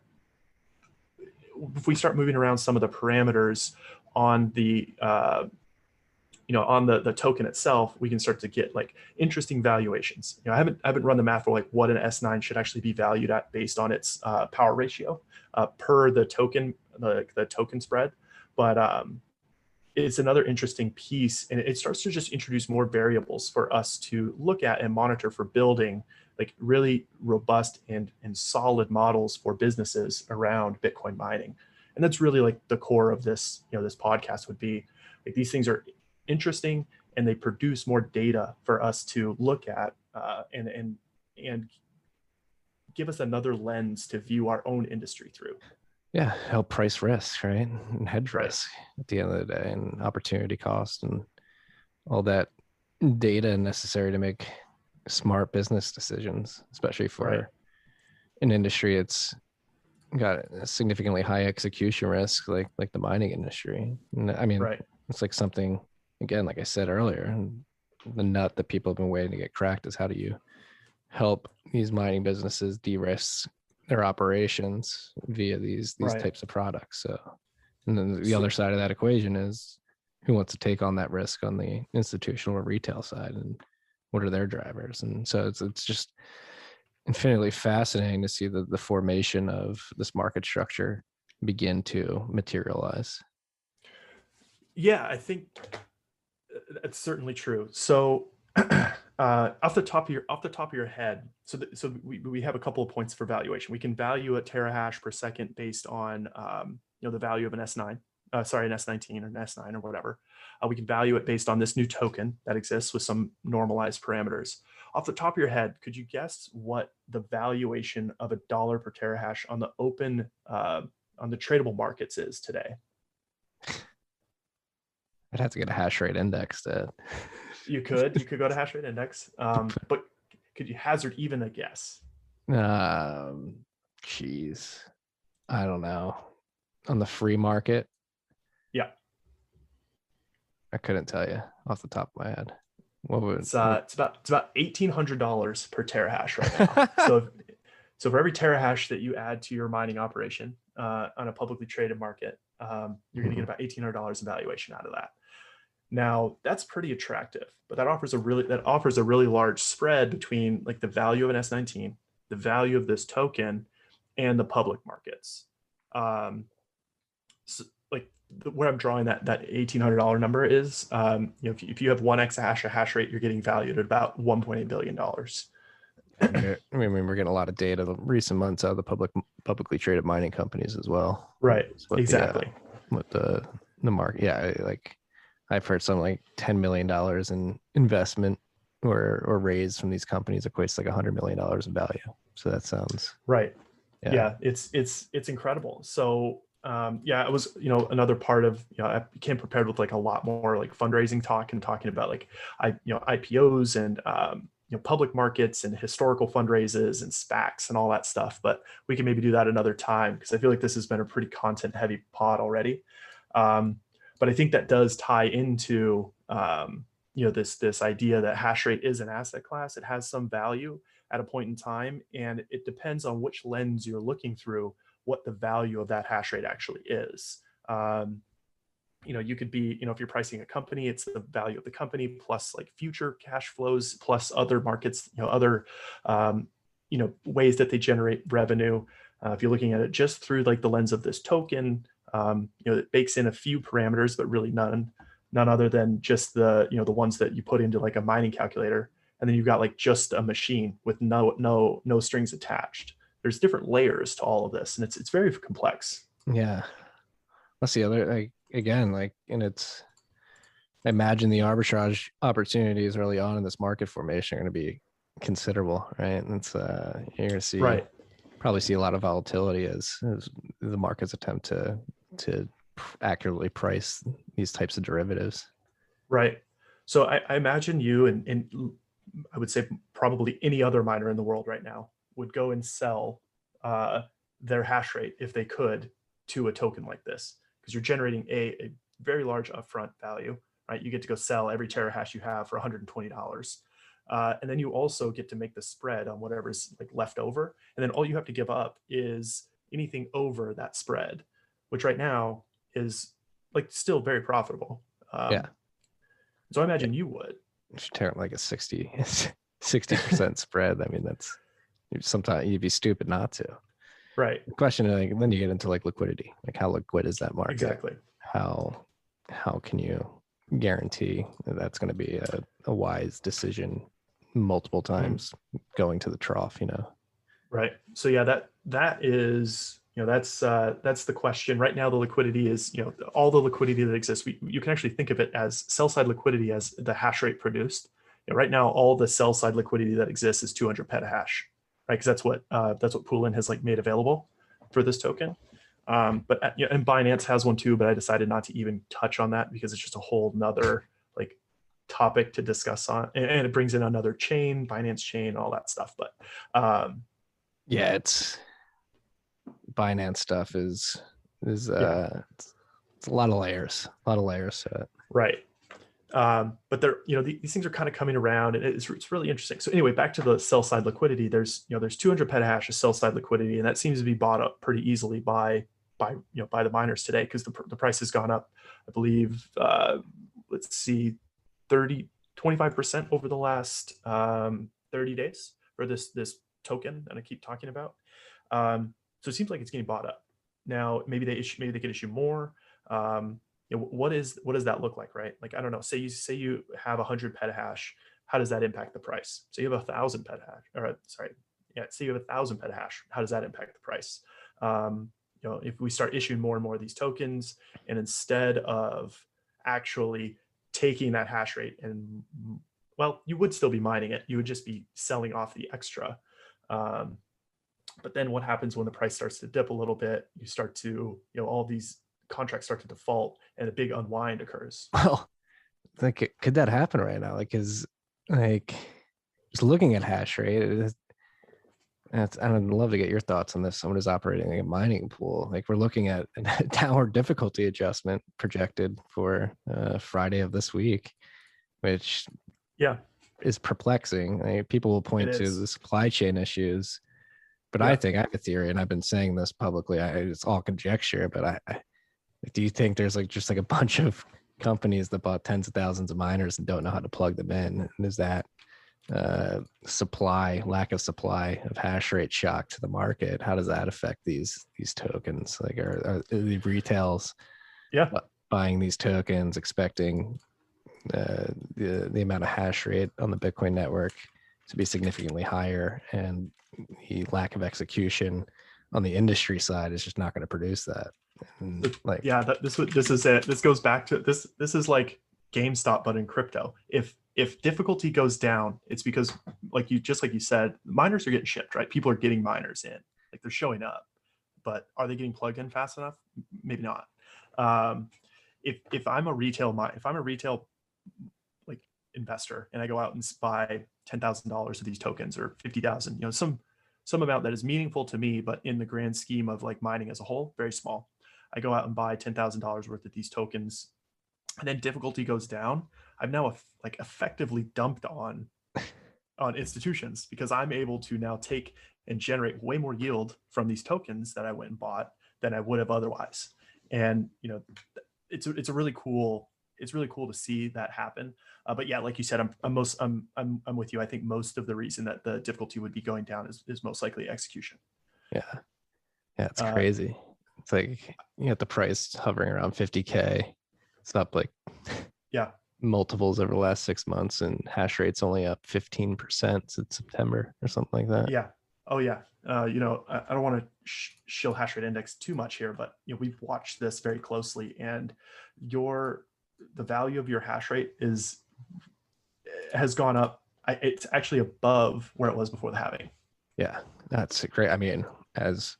if we start moving around some of the parameters on the on the token itself, we can start to get like interesting valuations. I haven't run the math for like what an S9 should actually be valued at based on its power ratio per the token, the token spread, but it's another interesting piece, and it starts to just introduce more variables for us to look at and monitor for building like really robust and solid models for businesses around Bitcoin mining. And that's really like the core of this, this podcast would be like, these things are interesting and they produce more data for us to look at and give us another lens to view our own industry through. Yeah, help price risk, right? And hedge risk at the end of the day, and opportunity cost and all that data necessary to make smart business decisions, especially for an industry it's got a significantly high execution risk, like the mining industry. And I mean, it's like something, again, like I said earlier, the nut that people have been waiting to get cracked is how do you help these mining businesses de-risk their operations via these types of products. So, and then the other side of that equation is who wants to take on that risk on the institutional or retail side, and what are their drivers? And so it's just infinitely fascinating to see the formation of this market structure begin to materialize. Yeah, I think that's certainly true. So off the top of your head, so we have a couple of points for valuation. We can value a terahash per second based on the value of an S9, an S19 or an S9 or whatever. We can value it based on this new token that exists with some normalized parameters. Off the top of your head, could you guess what the valuation of $1 per terahash on the open on the tradable markets is today? I'd have to get a hash rate index to. You could go to Hashrate index, but could you hazard even a guess? Geez, I don't know. On the free market, Yeah, I couldn't tell you off the top of my head. What would it's about $1,800 per terahash right now. So for every terahash that you add to your mining operation on a publicly traded market, you're going to get about $1,800 in valuation out of that. Now that's pretty attractive, but that offers a really large spread between like the value of an S19, the value of this token, and the public markets. So like where I'm drawing that $1,800 number is, if you have 1 exahash of hash rate, you're getting valued at about $1.8 billion. I mean, we're getting a lot of data the recent months out of the publicly traded mining companies as well. Right. Exactly. With the market. Yeah. Like I've heard something like $10 million in investment or raise from these companies equates to like $100 million in value. So that sounds right. Yeah. It's incredible. So it was, another part of, I became prepared with like a lot more like fundraising talk and talking about like, IPOs and, public markets and historical fundraisers and SPACs and all that stuff. But we can maybe do that another time, because I feel like this has been a pretty content heavy pod already. But I think that does tie into, this idea that hash rate is an asset class. It has some value at a point in time, and it depends on which lens you're looking through, what the value of that hash rate actually is. You could be, if you're pricing a company, it's the value of the company plus like future cash flows plus other markets, other, ways that they generate revenue. If you're looking at it just through like the lens of this token, it bakes in a few parameters, but really none other than just the, the ones that you put into like a mining calculator. And then you've got like just a machine with no strings attached. There's different layers to all of this, and it's very complex. Yeah. That's the other, like, again, like, and it's, I imagine the arbitrage opportunities early on in this market formation are going to be considerable, right? And it's, you're going to see probably see a lot of volatility as the market's attempt to accurately price these types of derivatives. Right. So I imagine you and I would say probably any other miner in the world right now would go and sell their hash rate if they could to a token like this, because you're generating a very large upfront value, right? You get to go sell every terahash you have for $120. And then you also get to make the spread on whatever's like left over. And then all you have to give up is anything over that spread, which right now is like still very profitable. Yeah. So I imagine you would. If you turn like a 60% spread, I mean, that's sometimes you'd be stupid not to. Right. The question is, like, then you get into like liquidity, like how liquid is that market? Exactly. How can you guarantee that that's going to be a wise decision multiple times going to the trough, you know? Right. So yeah, that is, you know, that's the question right now. The liquidity is, you know, all the liquidity that exists. You can actually think of it as sell side liquidity as the hash rate produced. You know, right now, all the sell side liquidity that exists is 200 petahash, right? Because that's what Poolin has like made available for this token. But you know, and Binance has one too, but I decided not to even touch on that because it's just a whole nother like topic to discuss on, and it brings in another chain, Binance chain, all that stuff. But yeah, it's Binance stuff is it's a lot of layers to it. Right. But they're, you know, these things are kind of coming around, and it's really interesting. So anyway, back to the sell side liquidity. There's 200 petahash of sell side liquidity, and that seems to be bought up pretty easily by the miners today, because the price has gone up, I believe, let's see, 25% over the last 30 days for this token that I keep talking about. So it seems like it's getting bought up. Now maybe they could issue more. You know, what does that look like, right? Like, I don't know, say you have 100 petahash, how does that impact the price? So you have 1,000 petahash, or sorry, yeah, say you have 1,000 petahash, how does that impact the price? You know, if we start issuing more and more of these tokens, and instead of actually taking that hash rate and, well, you would still be mining it, you would just be selling off the extra. But then what happens when the price starts to dip a little bit? You start to, you know, all these contracts start to default, and a big unwind occurs. Well, like, could that happen right now? Like, is like just looking at hash rate, I'd love to get your thoughts on this. Someone who's operating like a mining pool. Like, we're looking at a downward difficulty adjustment projected for Friday of this week, which is perplexing. Like, people will point to the supply chain issues, but I think I have a theory, and I've been saying this publicly. It's all conjecture, but do you think there's like just like a bunch of companies that bought tens of thousands of miners and don't know how to plug them in? And is that lack of supply of hash rate shock to the market? How does that affect these tokens? Like, are the retails buying these tokens expecting the amount of hash rate on the Bitcoin network to be significantly higher, and the lack of execution on the industry side is just not going to produce that? And like, this is it. This goes back to this. This is like GameStop, but in crypto. If difficulty goes down, it's because, like you said, miners are getting shipped, right? People are getting miners in, like they're showing up, but are they getting plugged in fast enough? Maybe not. If I'm a retail like investor, and I go out and buy $10,000 of these tokens, or 50,000, you know, some amount that is meaningful to me, but in the grand scheme of like mining as a whole, very small. I go out and buy $10,000 worth of these tokens, and then difficulty goes down. I've now effectively dumped on institutions, because I'm able to now take and generate way more yield from these tokens that I went and bought than I would have otherwise. And, you know, it's really cool to see that happen. But yeah, like you said, I'm with you. I think most of the reason that the difficulty would be going down is most likely execution. Yeah, it's crazy. It's like you got the price hovering around 50K. It's up like multiples over the last 6 months, and hash rate's only up 15% since September or something like that. Yeah. Oh yeah. You know, I don't want to shill hash rate index too much here, but you know, we've watched this very closely, and the value of your hash rate has gone up. It's actually above where it was before the halving. Yeah, that's great. I mean, as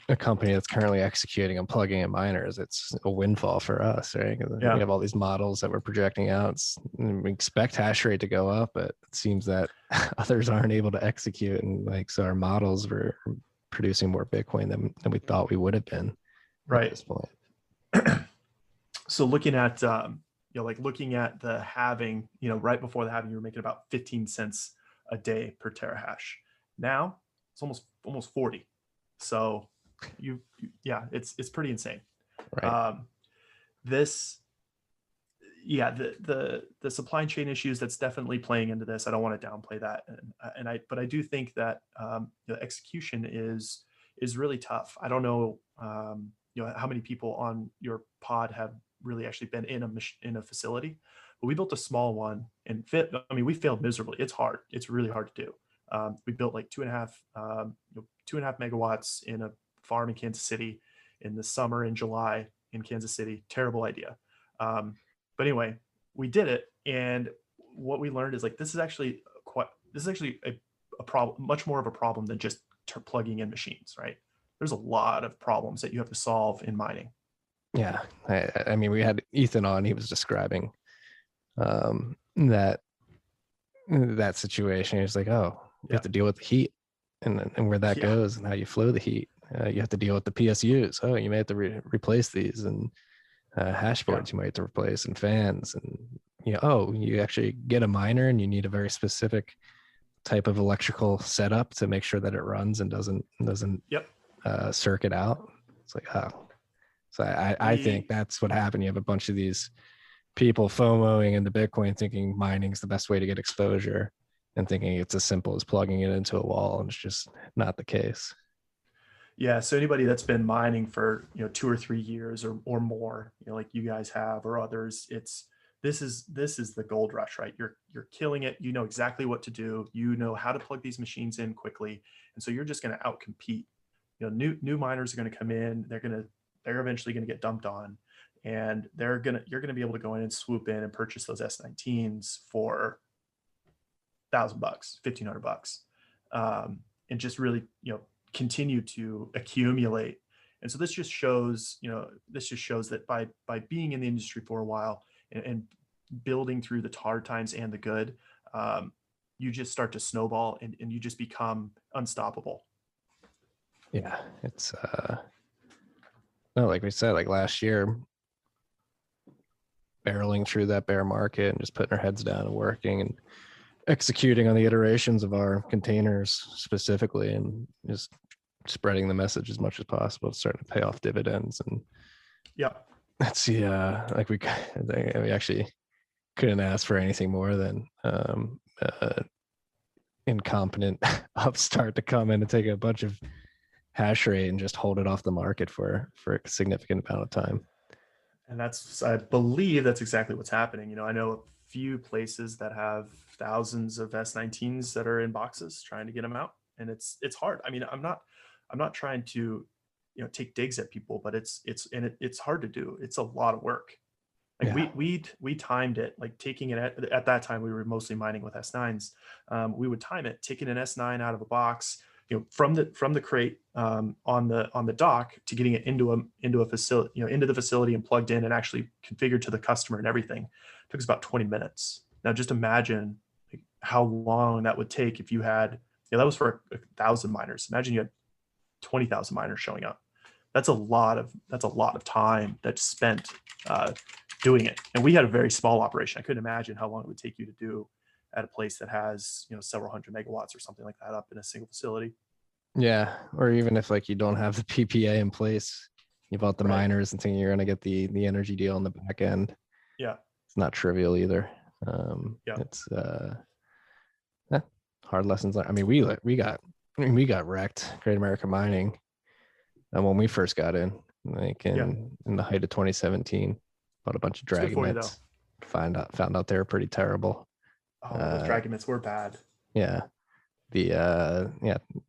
a company that's currently executing and plugging in miners, it's a windfall for us, right? 'Cause Yeah. we have all these models that we're projecting out. We expect hash rate to go up, but it seems that others aren't able to execute. And like, so our models were producing more Bitcoin than we thought we would have been Right. at this point. So looking at, looking at the halving, right before the halving, you were making about 15 cents a day per terahash. Now it's almost 40. So it's pretty insane. Right. The supply chain issues, that's definitely playing into this. I don't want to downplay that. But I do think that, the execution is really tough. I don't know, how many people on your pod have really actually been in a facility, but we built a small one and we failed miserably. It's hard. It's really hard to do. We built like 2.5 megawatts in a farm in Kansas City in the summer in July in Kansas City. Terrible idea. But anyway, we did it. And what we learned is like, this is actually a problem, much more of a problem than just plugging in machines, right? There's a lot of problems that you have to solve in mining. Yeah. I mean, we had Ethan on, he was describing that situation. He's like, oh, you have to deal with the heat and where that goes and how you flow the heat. You have to deal with the PSUs. Oh, you may have to replace these, and hash boards you might have to replace, and fans, and you actually get a miner and you need a very specific type of electrical setup to make sure that it runs and doesn't circuit out. It's like, oh, so I think that's what happened. You have a bunch of these people FOMOing into Bitcoin, thinking mining's the best way to get exposure, and thinking it's as simple as plugging it into a wall, and it's just not the case. Yeah. So anybody that's been mining for 2 or 3 years or more, like you guys have or others, this is the gold rush, right? You're killing it. You know exactly what to do. You know how to plug these machines in quickly, and so you're just going to outcompete. New miners are going to come in. They're eventually going to get dumped on, and you're going to be able to go in and swoop in and purchase those S19s for $1,000, $1,500, and just really continue to accumulate. And so this just shows that by being in the industry for a while and building through the hard times and the good, you just start to snowball and you just become unstoppable. Yeah, it's no, like we said, like last year, barreling through that bear market and just putting our heads down and working and executing on the iterations of our containers specifically, and just spreading the message as much as possible. It's starting to pay off dividends. And let's see, like we actually couldn't ask for anything more than incompetent upstart to come in and take a bunch of hash rate and just hold it off the market for a significant amount of time. And I believe that's exactly what's happening. I know a few places that have thousands of S19s that are in boxes trying to get them out, and it's hard. I mean, I'm not trying to take digs at people, but it's hard to do. It's a lot of work. Like we timed it, like taking it at that time we were mostly mining with S9s. We would time it, taking an S9 out of a box, from the crate on the dock to getting it into a facility, into the facility and plugged in and actually configured to the customer and everything. It took us about 20 minutes. Now just imagine how long that would take if you had, that was for 1,000 miners. Imagine you had 20,000 miners showing up. That's a lot of time that's spent doing it. And we had a very small operation. I couldn't imagine how long it would take you to do at a place that has several hundred megawatts or something like that up in a single facility. Yeah, or even if like you don't have the PPA in place, you bought the miners and thinking you're going to get the energy deal on the back end. Yeah, it's not trivial either. It's hard lessons learned. I mean, we got wrecked, Great American Mining, when we first got in, like in the height of 2017. Bought a bunch of Dragomits. Found out they were pretty terrible. Oh, those Dragomits were bad. Yeah.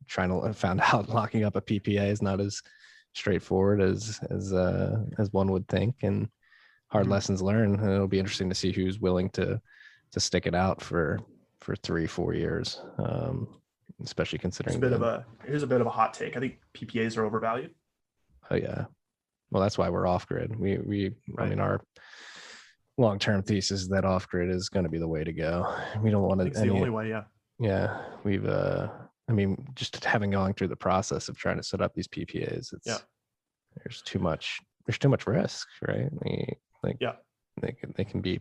Found out locking up a PPA is not as straightforward as one would think, and hard lessons learned. And it'll be interesting to see who's willing to stick it out for 3-4 years. especially considering here's a bit of a hot take. I think PPAs are overvalued. Oh yeah. Well, that's why we're off grid. I Right. mean, our long-term thesis is that off grid is going to be the way to go. We don't want to. It's the only way. Yeah. Yeah, we've. I mean, just having gone through the process of trying to set up these PPAs, there's too much. There's too much risk, right? They can be.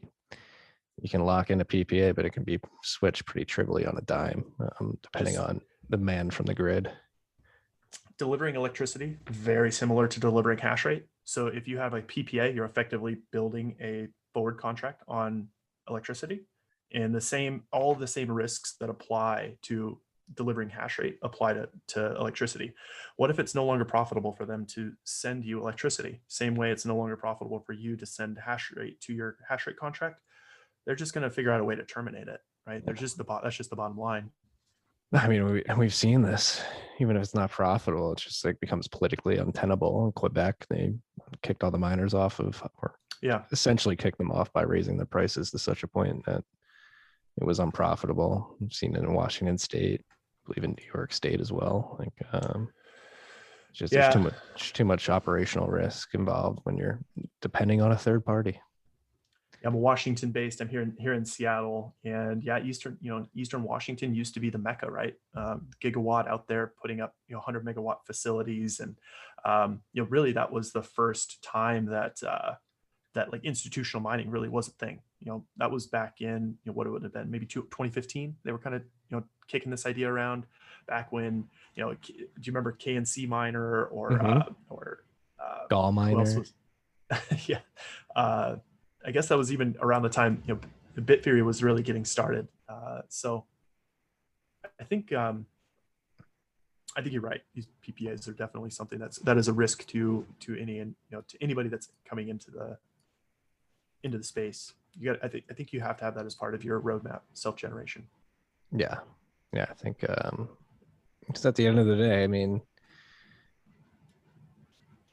You can lock in a PPA, but it can be switched pretty trivially on a dime, depending on the demand from the grid. Delivering electricity, very similar to delivering hash rate. So if you have a PPA, you're effectively building a forward contract on electricity, and all the same risks that apply to delivering hash rate apply to electricity. What if it's no longer profitable for them to send you electricity? Same way it's no longer profitable for you to send hash rate to your hash rate contract. They're just going to figure out a way to terminate it, right? That's just the bottom line. I mean, we've seen this. Even if it's not profitable, it just like becomes politically untenable. In Quebec, they kicked all the miners off of, or essentially kicked them off by raising the prices to such a point that it was unprofitable. I've seen it in Washington State, I believe in New York State as well. There's too much operational risk involved when you're depending on a third party. I'm Washington based. I'm here in Seattle, and Eastern Washington used to be the Mecca, right? Gigawatt out there putting up 100 megawatt facilities, and really that was the first time that like institutional mining really was a thing. That was back in what it would have been, maybe 2015. They were kind of kicking this idea around back when do you remember KNC Miner or Gall Miner? Who else was? Yeah. I guess that was even around the time the Bit Theory was really getting started. So I think you're right. These PPAs are definitely something that is a risk to anybody that's coming into the space. I think you have to have that as part of your roadmap, self-generation. Yeah, I think because at the end of the day, I mean,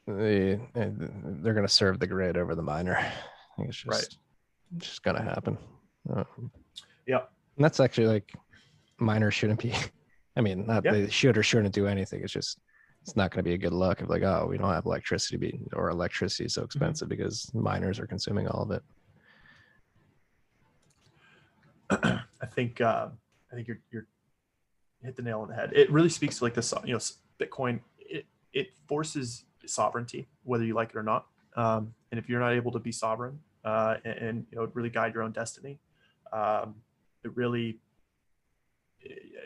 they're going to serve the grid over the miner. I think it's just going to happen. Yeah. And that's actually like miners shouldn't be. I mean, they should or shouldn't do anything. It's not going to be a good look of like, oh, we don't have electricity or electricity is so expensive because miners are consuming all of it. I think you're hit the nail on the head. It really speaks to like this, Bitcoin. It forces sovereignty, whether you like it or not. And if you're not able to be sovereign and really guide your own destiny,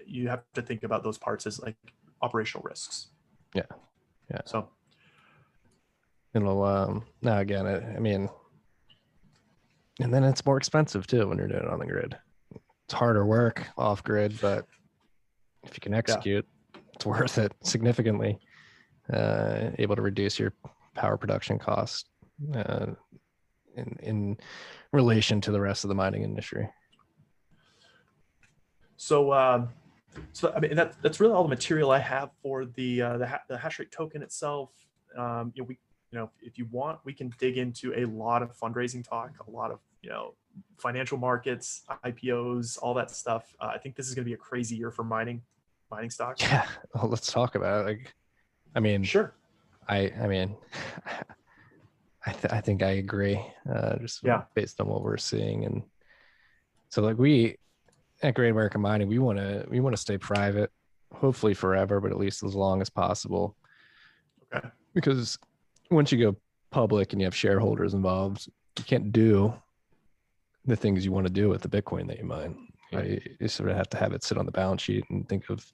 you have to think about those parts as like operational risks. Yeah. So it'll now again, I mean, and then it's more expensive too when you're doing it on the grid. It's harder work off grid, but if you can execute, it's worth it significantly. Able to reduce your power production cost in relation to the rest of the mining industry. So I mean that's really all the material I have for the Hashrate token itself. If you want, we can dig into a lot of fundraising talk, a lot of financial markets, IPOs, all that stuff. I think this is going to be a crazy year for mining stocks. Yeah, well, let's talk about it. Like, I mean, sure. I mean, I think I agree. Based on what we're seeing, and so like we at Great American Mining, we want to stay private, hopefully forever, but at least as long as possible. Okay. Because once you go public and you have shareholders involved, you can't do the things you want to do with the Bitcoin that you mine. Right. You sort of have to have it sit on the balance sheet and think of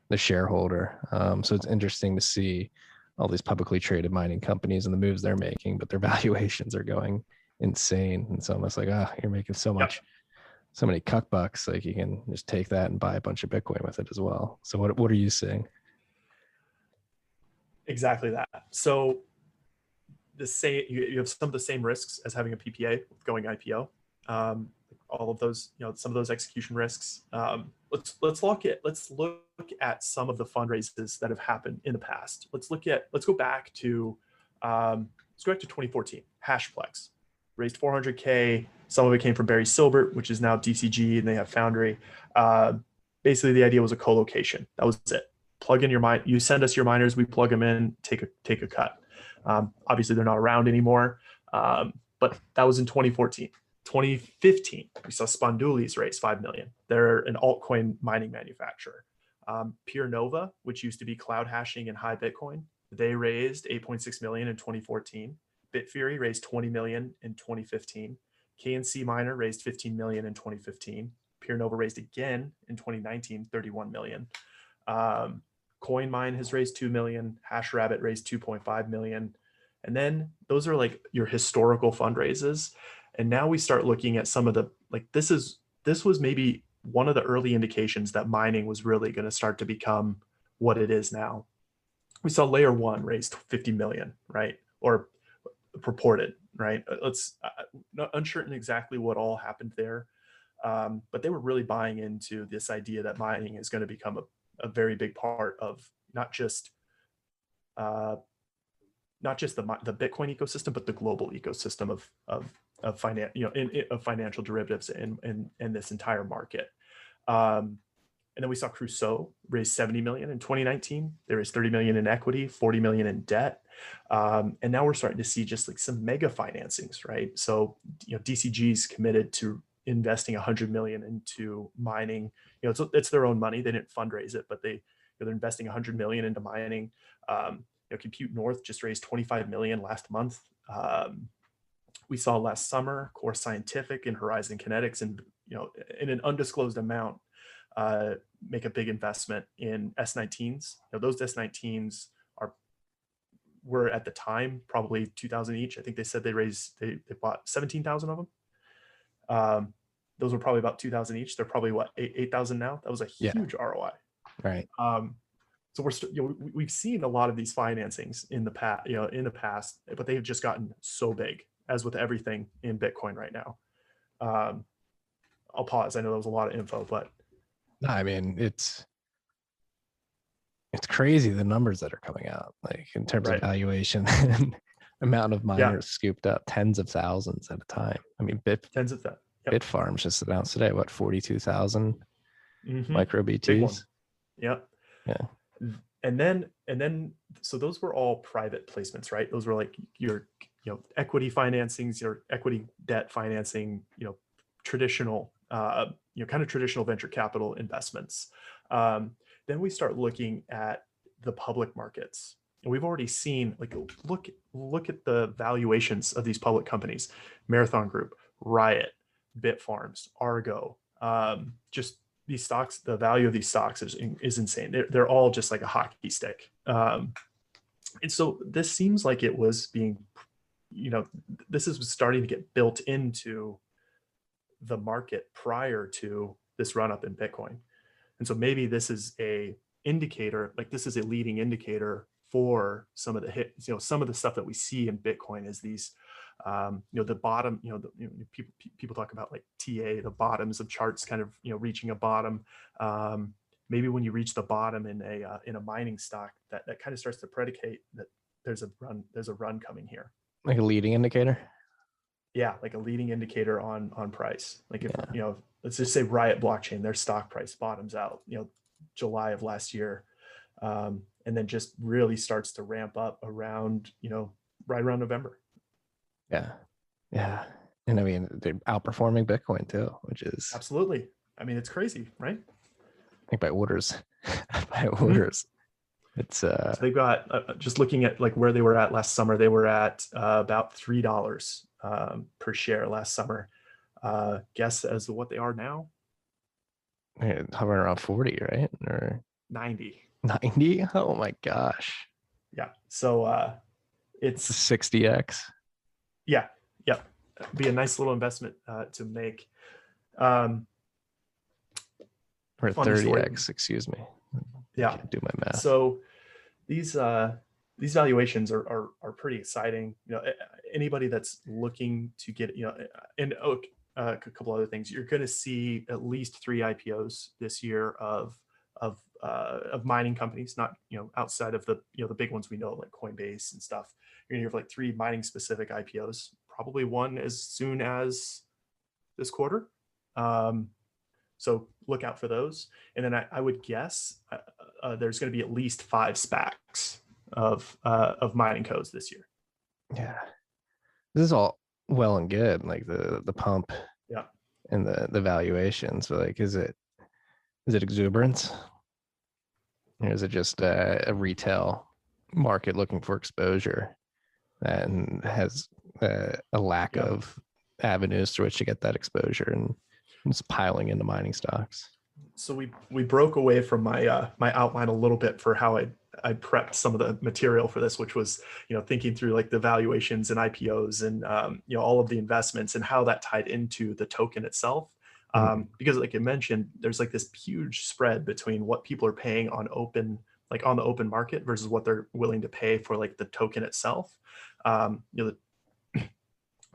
the shareholder. So it's interesting to see all these publicly traded mining companies and the moves they're making, but their valuations are going insane. And it's almost like, you're making so many cuck bucks. Like you can just take that and buy a bunch of Bitcoin with it as well. So what are you seeing? Exactly that. So you have some of the same risks as having a PPA with going IPO. All of those, some of those execution risks. Let's look at some of the fundraisers that have happened in the past. Let's go back to 2014. Hashplex raised $400K. Some of it came from Barry Silbert, which is now DCG, and they have Foundry. basically the idea was a co-location. That was it. Plug in your mine. You send us your miners, we plug them in, take a cut. Obviously, they're not around anymore, but that was in 2014. 2015, we saw Sponduli's raise 5 million. They're an altcoin mining manufacturer. Pure Nova, which used to be cloud hashing and high Bitcoin, they raised 8.6 million in 2014. Bitfury raised 20 million in 2015. KNC Miner raised 15 million in 2015. Pure Nova raised again in 2019, 31 million. CoinMine has raised 2 million. Hashrate raised 2.5 million. And then those are like your historical fundraises. And now we start looking at some of the, like, this was maybe one of the early indications that mining was really going to start to become what it is now. We saw Layer 1 raised 50 million, right? Or purported, right? Not uncertain exactly what all happened there. But they were really buying into this idea that mining is going to become a very big part of not just the Bitcoin ecosystem, but the global ecosystem of financial derivatives and this entire market. And then we saw Crusoe raise 70 million in 2019. They raised 30 million in equity, 40 million in debt. And now we're starting to see just like some mega financings, right? So, DCG's committed to investing 100 million into mining. It's their own money. They didn't fundraise it, but they're investing 100 million into mining. Compute North just raised 25 million last month. We saw last summer Core Scientific and Horizon Kinetics, and in an undisclosed amount, make a big investment in S19s. Those S19s were at the time probably 2,000 each. I think they said they bought 17,000 of them. Those were probably about 2,000 each. They're probably 8,000 now. That was a huge ROI. Right. So we've seen a lot of these financings in the past, but they've just gotten so big, as with everything in Bitcoin right now. I'll pause. I know that was a lot of info, but no, I mean, it's crazy the numbers that are coming out, like in terms of valuation and amount of miners scooped up, tens of thousands at a time. I mean, tens of thousands. Bitfarms just announced today, 42,000 micro BTs. Yep. Yeah. And then, so those were all private placements, right? Those were like your, equity financings, your equity debt financing, traditional, kind of traditional venture capital investments. Then we start looking at the public markets. And we've already seen, like, look at the valuations of these public companies: Marathon Group, Riot, Bitfarms, Argo. Just these stocks, the value of these stocks is insane. They're all just like a hockey stick. And so this seems like it was being, this is starting to get built into the market prior to this run up in Bitcoin. And so maybe this is a indicator, like this is a leading indicator for some of the hits, some of the stuff that we see in Bitcoin is these, the bottom, people talk about like TA, the bottoms of charts kind of, reaching a bottom. Maybe when you reach the bottom in a mining stock, that kind of starts to predicate that there's a run coming here. Like a leading indicator? Yeah, like a leading indicator on price. Like if, let's just say Riot Blockchain, their stock price bottoms out, July of last year, and then just really starts to ramp up around, right around November. Yeah. Yeah. And I mean, they're outperforming Bitcoin too, which is absolutely. I mean, it's crazy, right? I think by orders. By orders. It's so they've got just looking at like where they were at last summer, they were at about $3 per share last summer. Guess as to what they are now? Hovering around 40, right? Or 90. 90? Oh my gosh. Yeah. So it's 60x. Yeah. Be a nice little investment to make. Or 30x, excuse me. Yeah. I can't do my math. So these valuations are pretty exciting. Anybody that's looking to get, and a couple other things, you're going to see at least 3 IPOs this year of mining companies, not, outside of the, the big ones we know, like Coinbase and stuff. You're going to have like 3 mining specific IPOs, probably one as soon as this quarter. So look out for those. And then I would guess there's going to be at least 5 SPACs of mining codes this year. Yeah, this is all well and good, like the pump Yeah. and the valuations, but like, is it exuberance, or is it just a retail market looking for exposure and has a lack of avenues through which to get that exposure, and it's piling into mining stocks? So we broke away from my my outline a little bit for how I prepped some of the material for this, which was, thinking through like the valuations and IPOs and all of the investments and how that tied into the token itself. Because like I mentioned, there's like this huge spread between what people are paying on the open market versus what they're willing to pay for like the token itself.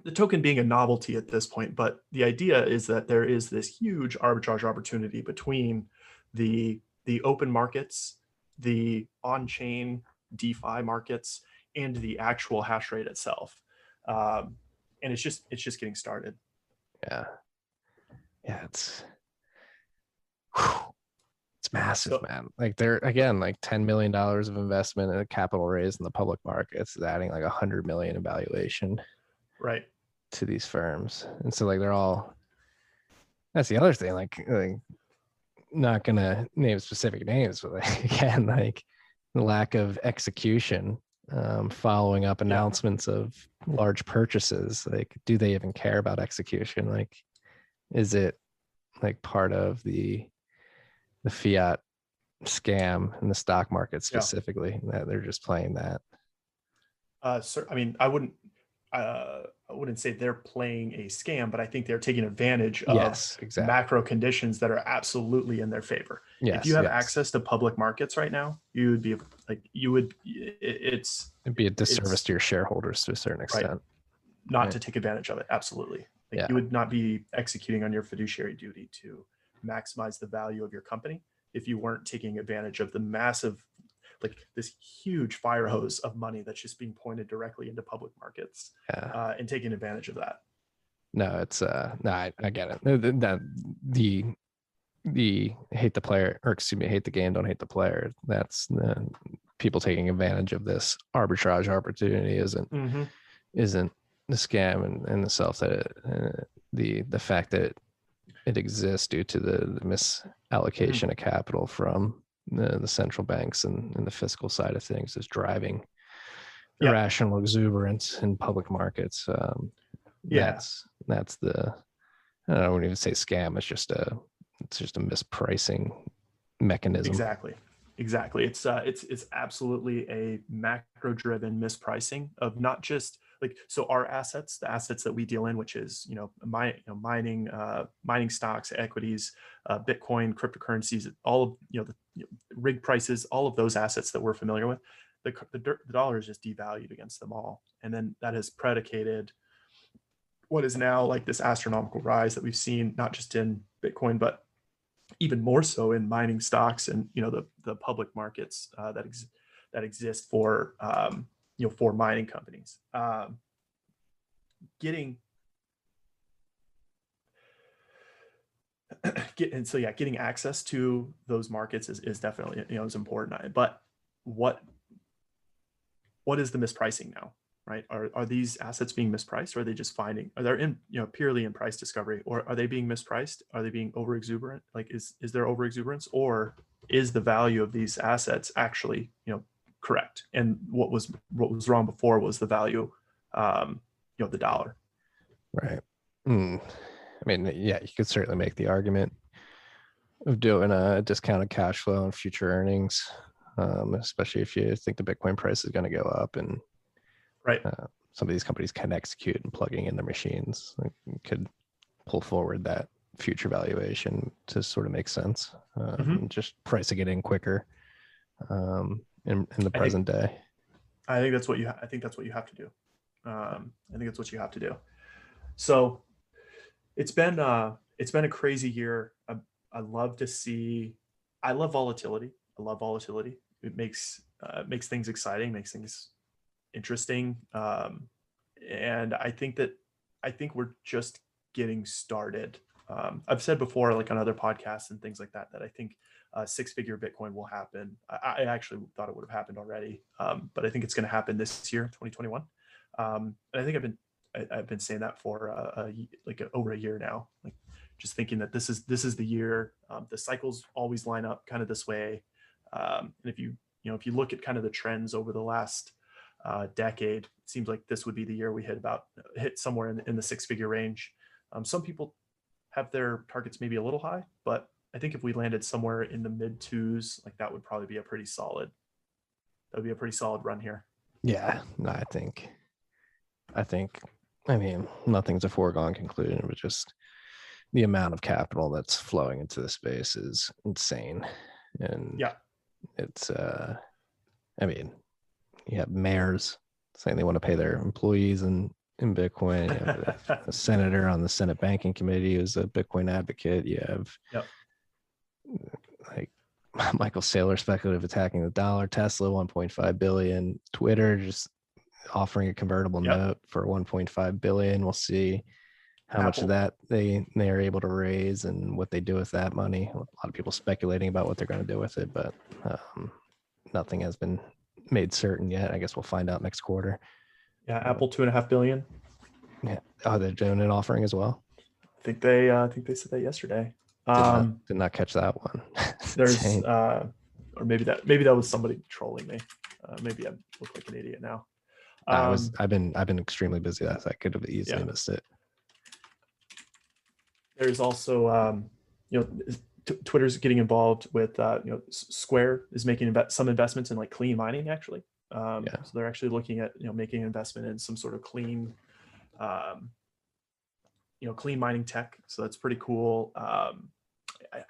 The token being a novelty at this point, but the idea is that there is this huge arbitrage opportunity between the open markets, the on-chain DeFi markets, and the actual hash rate itself. And it's just getting started. Yeah. It's massive, man. Like, they're, again, like $10 million of investment in a capital raise in the public markets is adding like 100 million in valuation, right, to these firms. And so like they're all, that's the other thing, like not gonna name specific names, but like, again, like the lack of execution, following up announcements of large purchases. Like, do they even care about execution? Like, is it like part of the fiat scam in the stock market specifically, that they're just playing that? So, I mean, I wouldn't say they're playing a scam, but I think they're taking advantage of macro conditions that are absolutely in their favor. If you have access to public markets right now, you would be like, it'd be a disservice to your shareholders to a certain extent, not to take advantage of it. Absolutely. Like, you would not be executing on your fiduciary duty to maximize the value of your company if you weren't taking advantage of the massive, like this huge fire hose of money that's just being pointed directly into public markets, and taking advantage of that. No, it's no, I get it. That the hate the player, or excuse me, hate the game, don't hate the player. That's people taking advantage of this arbitrage opportunity isn't the scam in itself. That the fact that it exists due to the misallocation of capital from the central banks and the fiscal side of things is driving irrational exuberance in public markets. That's the, I wouldn't even say scam. It's just a mispricing mechanism. Exactly. It's absolutely a macro driven mispricing of not just like, so our assets, the assets that we deal in, which is, mining stocks, equities, Bitcoin, cryptocurrencies, all of, the rig prices, all of those assets that we're familiar with, the dollar is just devalued against them all. And then that has predicated what is now like this astronomical rise that we've seen, not just in Bitcoin, but even more so in mining stocks and, the public markets that exist for, for mining companies. Getting access to those markets is definitely, is important. But what is the mispricing now, right? Are these assets being mispriced, or are they just are they in, purely in price discovery, or are they being mispriced? Are they being over exuberant? Like, is there over exuberance, or is the value of these assets actually, correct? And what was wrong before was the value, the dollar. Right. I mean, you could certainly make the argument of doing a discounted cash flow and future earnings, especially if you think the Bitcoin price is going to go up, and some of these companies can execute and plugging in their machines, like, could pull forward that future valuation to sort of make sense, just pricing it in quicker in the present day. I think that's what you have to do. I think that's what you have to do. So it's been a crazy year. I love volatility. It makes things exciting, makes things interesting. And I think we're just getting started I've said before, like on other podcasts and things like that, that I think six-figure Bitcoin will happen. I actually thought it would have happened already, but I think it's going to happen this year, 2021. And I think I've been saying that for over a year now. Like, just thinking that this is the year. The cycles always line up kind of this way. And if you look at kind of the trends over the last decade, it seems like this would be the year we hit somewhere in the six-figure range. Some people have their targets maybe a little high, but I think if we landed somewhere in the mid twos, like that would probably be a pretty solid run here. Yeah, no, I mean, nothing's a foregone conclusion, but just the amount of capital that's flowing into the space is insane. And yeah, it's, I mean, you have mayors saying they want to pay their employees in Bitcoin. You have a senator on the Senate Banking Committee who's a Bitcoin advocate. You have like Michael Saylor speculative attacking the dollar, Tesla 1.5 billion, Twitter just offering a convertible note for 1.5 billion. We'll see how much of that they are able to raise and what they do with that money. A lot of people speculating about what they're going to do with it, but nothing has been made certain yet. I guess we'll find out next quarter. Yeah, Apple 2.5 billion. Yeah. Oh, they're doing an offering as well. I think they said that yesterday. Did not catch that one. There's or maybe that was somebody trolling me. Maybe I look like an idiot now. I've been extremely busy. I could have easily missed it. There's also Twitter's getting involved with Square is making some investments in like clean mining actually. So they're actually looking at making an investment in some sort of clean clean mining tech. So that's pretty cool.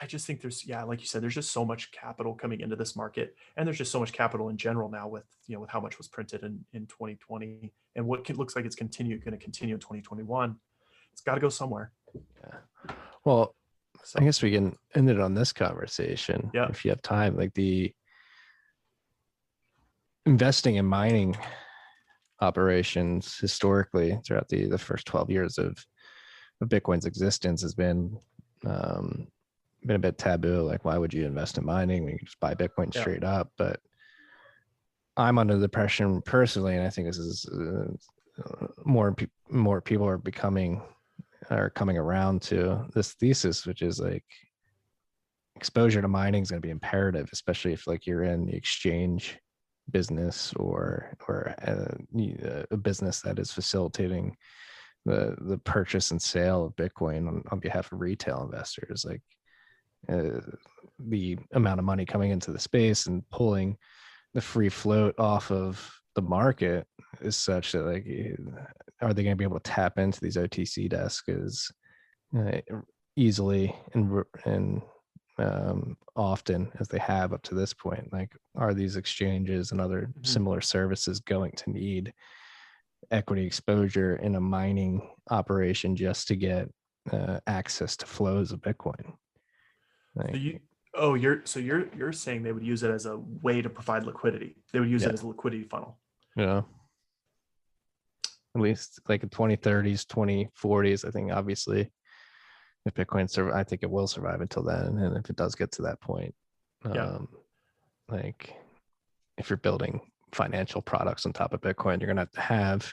I just think there's, like you said, there's just so much capital coming into this market, and there's just so much capital in general now with how much was printed in 2020 and what looks like it's going to continue in 2021. It's got to go somewhere. Yeah. Well, so, I guess we can end it on this conversation if you have time. Like the investing in mining operations historically throughout the first 12 years of Bitcoin's existence has been a bit taboo. Like, why would you invest in mining when you can just buy Bitcoin straight up? But I'm under the impression personally, and I think this is more people are coming around to this thesis, which is like exposure to mining is going to be imperative, especially if like you're in the exchange business or a business that is facilitating the purchase and sale of Bitcoin on behalf of retail investors. Like the amount of money coming into the space and pulling the free float off of the market is such that like, are they going to be able to tap into these OTC desks as easily and often as they have up to this point? Like, are these exchanges and other similar services going to need equity exposure in a mining operation just to get access to flows of Bitcoin? Like, you're saying they would use it as a way to provide liquidity. They would use it as a liquidity funnel. Yeah. At least like in 2030s, 2040s, I think obviously if Bitcoin I think it will survive until then. And if it does get to that point, like if you're building financial products on top of Bitcoin, you're going to have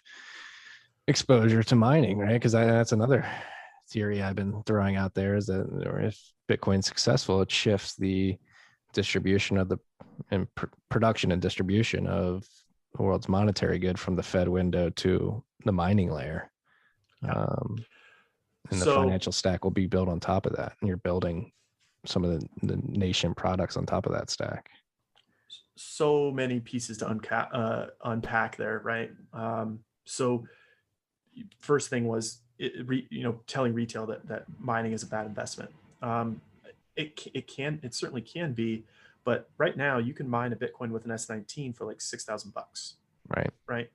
exposure to mining, right? Because that's another theory I've been throwing out there, is that if Bitcoin's successful, it shifts the distribution of production and distribution of the world's monetary good from the Fed window to the mining layer. And the financial stack will be built on top of that. And you're building some of the nation products on top of that stack. So many pieces to unpack there, right? So first thing was telling retail that mining is a bad investment. It certainly can be, but right now you can mine a Bitcoin with an S19 for like $6,000. Right.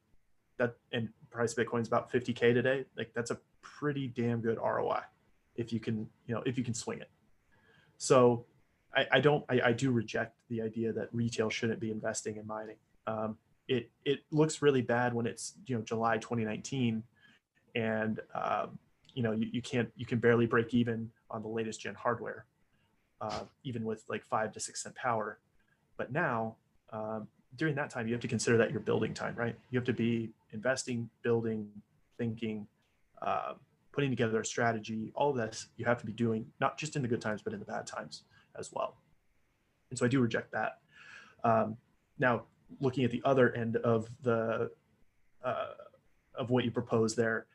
That, and price of Bitcoin is about 50K today. Like, that's a pretty damn good ROI if you can swing it. So I do reject the idea that retail shouldn't be investing in mining. It looks really bad when it's July 2019 and you can barely break even on the latest gen hardware, even with like 5 to 6 cent power. But now, during that time, you have to consider that your building time, right? You have to be investing, building, thinking, putting together a strategy. All of this you have to be doing, not just in the good times, but in the bad times as well. And so I do reject that. Now, looking at the other end of what you propose there,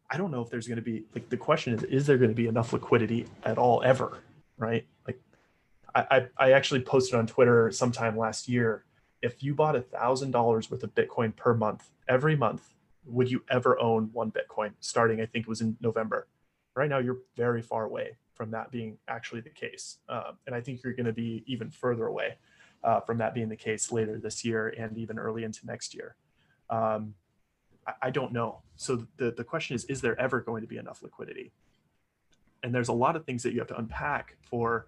I don't know if there's going to be, like, the question is there going to be enough liquidity at all ever, right? Like, I actually posted on Twitter sometime last year, if you bought $1,000 worth of Bitcoin per month, every month, would you ever own one Bitcoin? Starting, I think it was in November. Right now, you're very far away from that being actually the case. And I think you're going to be even further away from that being the case later this year and even early into next year. I don't know. So the question is there ever going to be enough liquidity? And there's a lot of things that you have to unpack for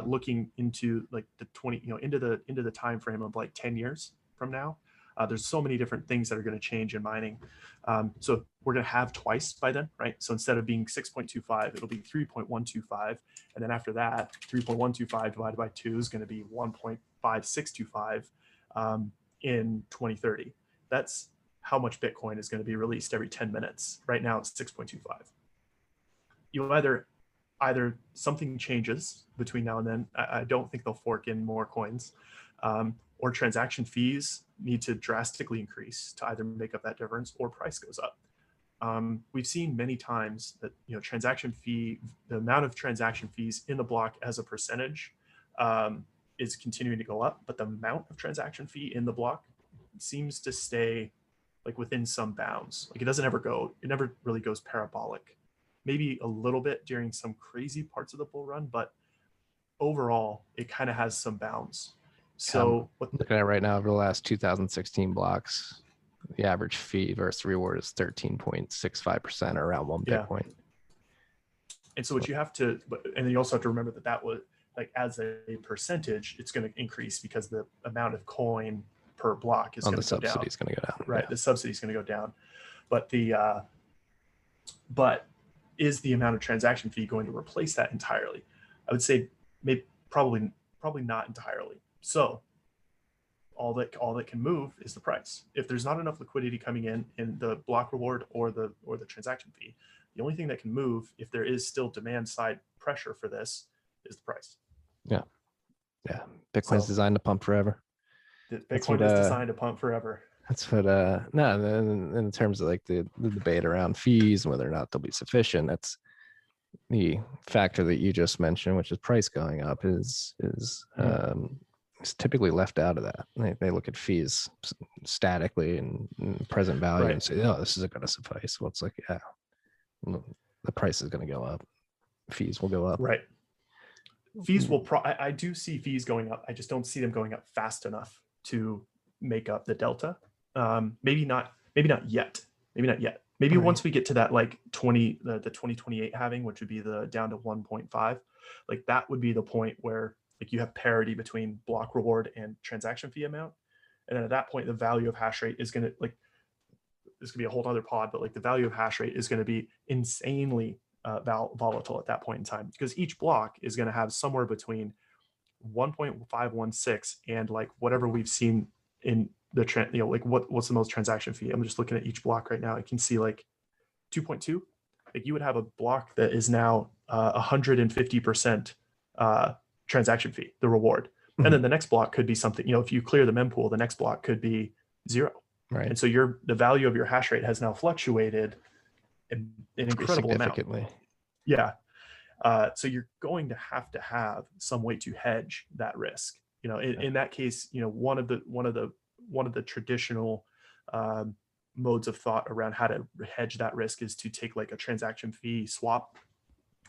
looking into like the 20, into the time frame of like 10 years from now. There's so many different things that are going to change in mining. So we're going to have twice by then, right? So instead of being 6.25, it'll be 3.125. And then after that, 3.125 divided by 2 is going to be 1.5625 in 2030. That's how much Bitcoin is going to be released every 10 minutes. Right now it's 6.25. You either something changes between now and then. I don't think they'll fork in more coins, or transaction fees need to drastically increase to either make up that difference or price goes up. We've seen many times that the amount of transaction fees in the block as a percentage is continuing to go up, but the amount of transaction fee in the block seems to stay like within some bounds. Like it never really goes parabolic. Maybe a little bit during some crazy parts of the bull run, but overall it kind of has some bounds. So looking at right now, over the last 2016 blocks, the average fee versus reward is 13.65% or around one Bitcoin. And so what you have to, and then you also have to remember that was like as a percentage, it's going to increase because the amount of coin per block is going to go down. The subsidy is going to go down. Right, yeah. The subsidy is going to go down, but is the amount of transaction fee going to replace that entirely? I would say maybe probably not entirely. So all that can move is the price. If there's not enough liquidity coming in the block reward or the transaction fee, the only thing that can move if there is still demand side pressure for this is the price. Yeah. Bitcoin's designed to pump forever. Bitcoin is designed to pump forever. That's what in terms of like the debate around fees and whether or not they'll be sufficient, that's the factor that you just mentioned, which is price going up is typically left out of that. They look at fees statically and present value, right, and say, oh, this isn't going to suffice. Well, it's like, yeah, the price is going to go up. Fees will go up. Right. Fees will I do see fees going up. I just don't see them going up fast enough to make up the delta. Maybe not yet. Maybe right. Once we get to that like the 2028 halving, which would be the down to 1.5, like that would be the point where like you have parity between block reward and transaction fee amount. And then at that point, the value of hash rate is going to, like, this could be a whole other pod, but like the value of hash rate is going to be insanely volatile at that point in time, because each block is going to have somewhere between 1.516 and like whatever we've seen in the trend, like what's the most transaction fee. I'm just looking at each block right now. I can see like 2.2. Like you would have a block that is now 150% transaction fee, the reward. Mm-hmm. And then the next block could be something, if you clear the mempool, the next block could be 0. Right. And so the value of your hash rate has now fluctuated an incredible significantly amount. Yeah. So you're going to have some way to hedge that risk. In that case, one of the traditional modes of thought around how to hedge that risk is to take like a transaction fee swap,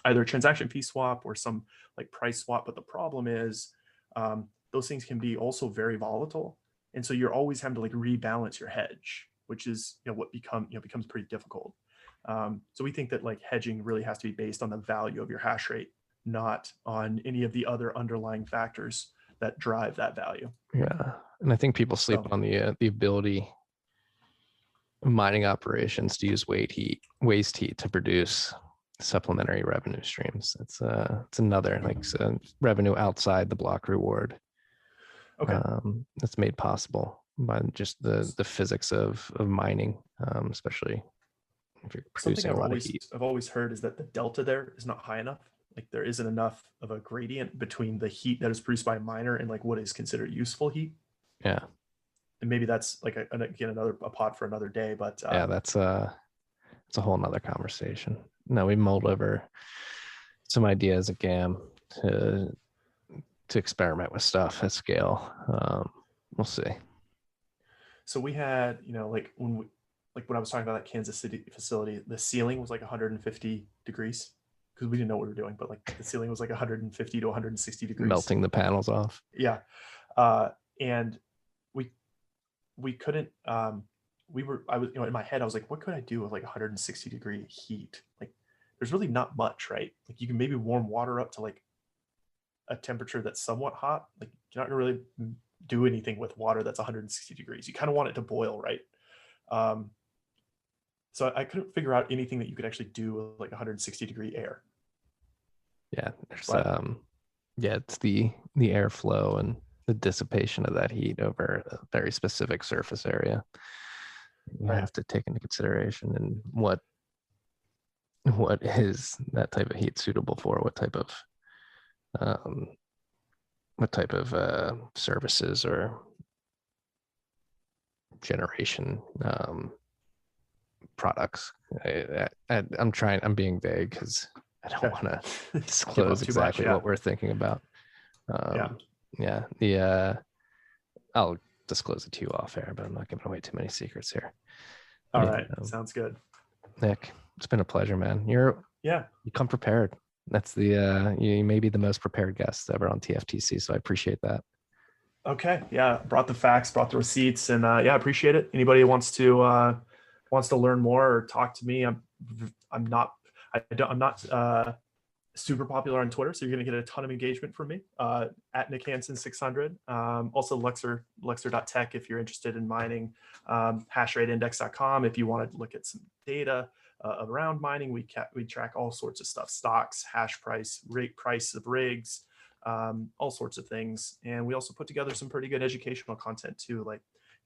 either a transaction fee swap or some like price swap. But the problem is those things can be also very volatile. And so you're always having to like rebalance your hedge, which is what becomes pretty difficult. So we think that like hedging really has to be based on the value of your hash rate, not on any of the other underlying factors that drive that value. Yeah. And I think people sleep on the ability of mining operations to use waste heat to produce supplementary revenue streams. It's another like revenue outside the block reward. Okay. That's made possible by just the physics of mining, especially if you're producing Something a lot of heat. I've always heard is that the delta there is not high enough. Like there isn't enough of a gradient between the heat that is produced by a miner and like what is considered useful heat. Yeah. And maybe that's like a pod for another day, but Yeah, it's a whole nother conversation. No, we mulled over some ideas at GAM to experiment with stuff at scale. We'll see. So we had, like when I was talking about that Kansas City facility, the ceiling was like 150 degrees because we didn't know what we were doing, but like the ceiling was like 150 to 160 degrees. Melting the panels off. Yeah. And we couldn't, I was, in my head, I was like, what could I do with like 160 degree heat? Like there's really not much, right? Like you can maybe warm water up to like a temperature that's somewhat hot. Like you're not gonna really do anything with water that's 160 degrees. You kind of want it to boil, right? So I couldn't figure out anything that you could actually do with like 160 degree air. Yeah, it's the airflow and the dissipation of that heat over a very specific surface area. You have to take into consideration and what is that type of heat suitable for, what type of services or generation products. I'm being vague because I don't want to disclose exactly what we're thinking about. I'll disclose it to you off air, but I'm not giving away too many secrets here. All right. Sounds good. Nick, it's been a pleasure, man. You come prepared. That's you may be the most prepared guest ever on TFTC. So I appreciate that. Okay. Yeah. Brought the facts, brought the receipts, and I appreciate it. Anybody who wants to learn more or talk to me, I'm not super popular on Twitter, so you're going to get a ton of engagement from me at Nick Hansen 600. Also luxor.tech if you're interested in mining, hashrateindex.com if you want to look at some data around mining. We track all sorts of stuff: stocks, hash price, price of rigs, all sorts of things. And we also put together some pretty good educational content too. Like,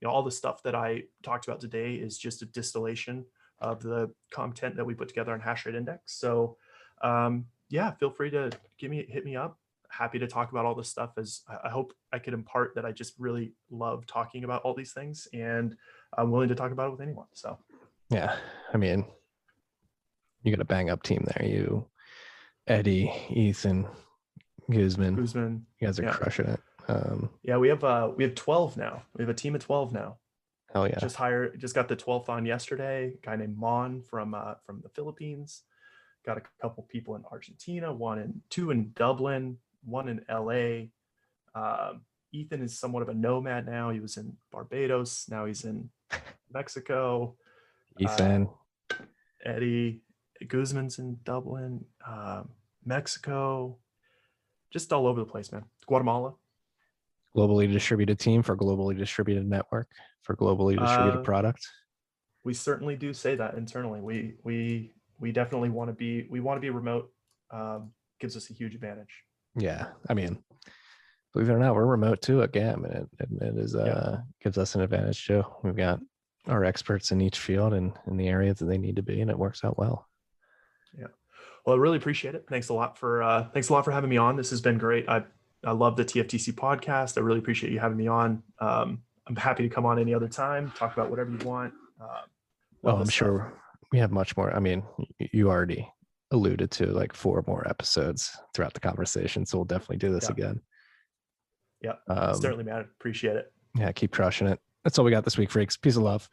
all the stuff that I talked about today is just a distillation of the content that we put together on Hashrate Index. So feel free to hit me up. Happy to talk about all this stuff, as I hope I could impart that I just really love talking about all these things, and I'm willing to talk about it with anyone. So yeah, I mean, you got a bang up team there. You, Eddie, Ethan, Guzman. You guys are crushing it. We have 12 now. We have a team of 12 now. Hell yeah. Just got the 12th on yesterday. A guy named Mon from the Philippines. Got a couple people in Argentina, two in Dublin, one in LA. Ethan is somewhat of a nomad now. He was in Barbados. Now he's in Mexico. Ethan. Eddie Guzman's in Dublin, Mexico, just all over the place, man. Guatemala. Globally distributed team for globally distributed network for globally distributed product. We certainly do say that internally. We definitely want to be remote. Gives us a huge advantage. Yeah, I mean, believe it or not, we're remote too at GAM, and it is gives us an advantage too. We've got our experts in each field and in the areas that they need to be, and it works out well. Yeah, well, I really appreciate it. Thanks a lot for having me on. This has been great. I love the TFTC podcast. I really appreciate you having me on. I'm happy to come on any other time, talk about whatever you want. I'm sure we have much more. I mean, you already alluded to like 4 more episodes throughout the conversation, so we'll definitely do this again. Yeah, certainly, man. Appreciate it. Yeah, keep crushing it. That's all we got this week, freaks. Peace of love.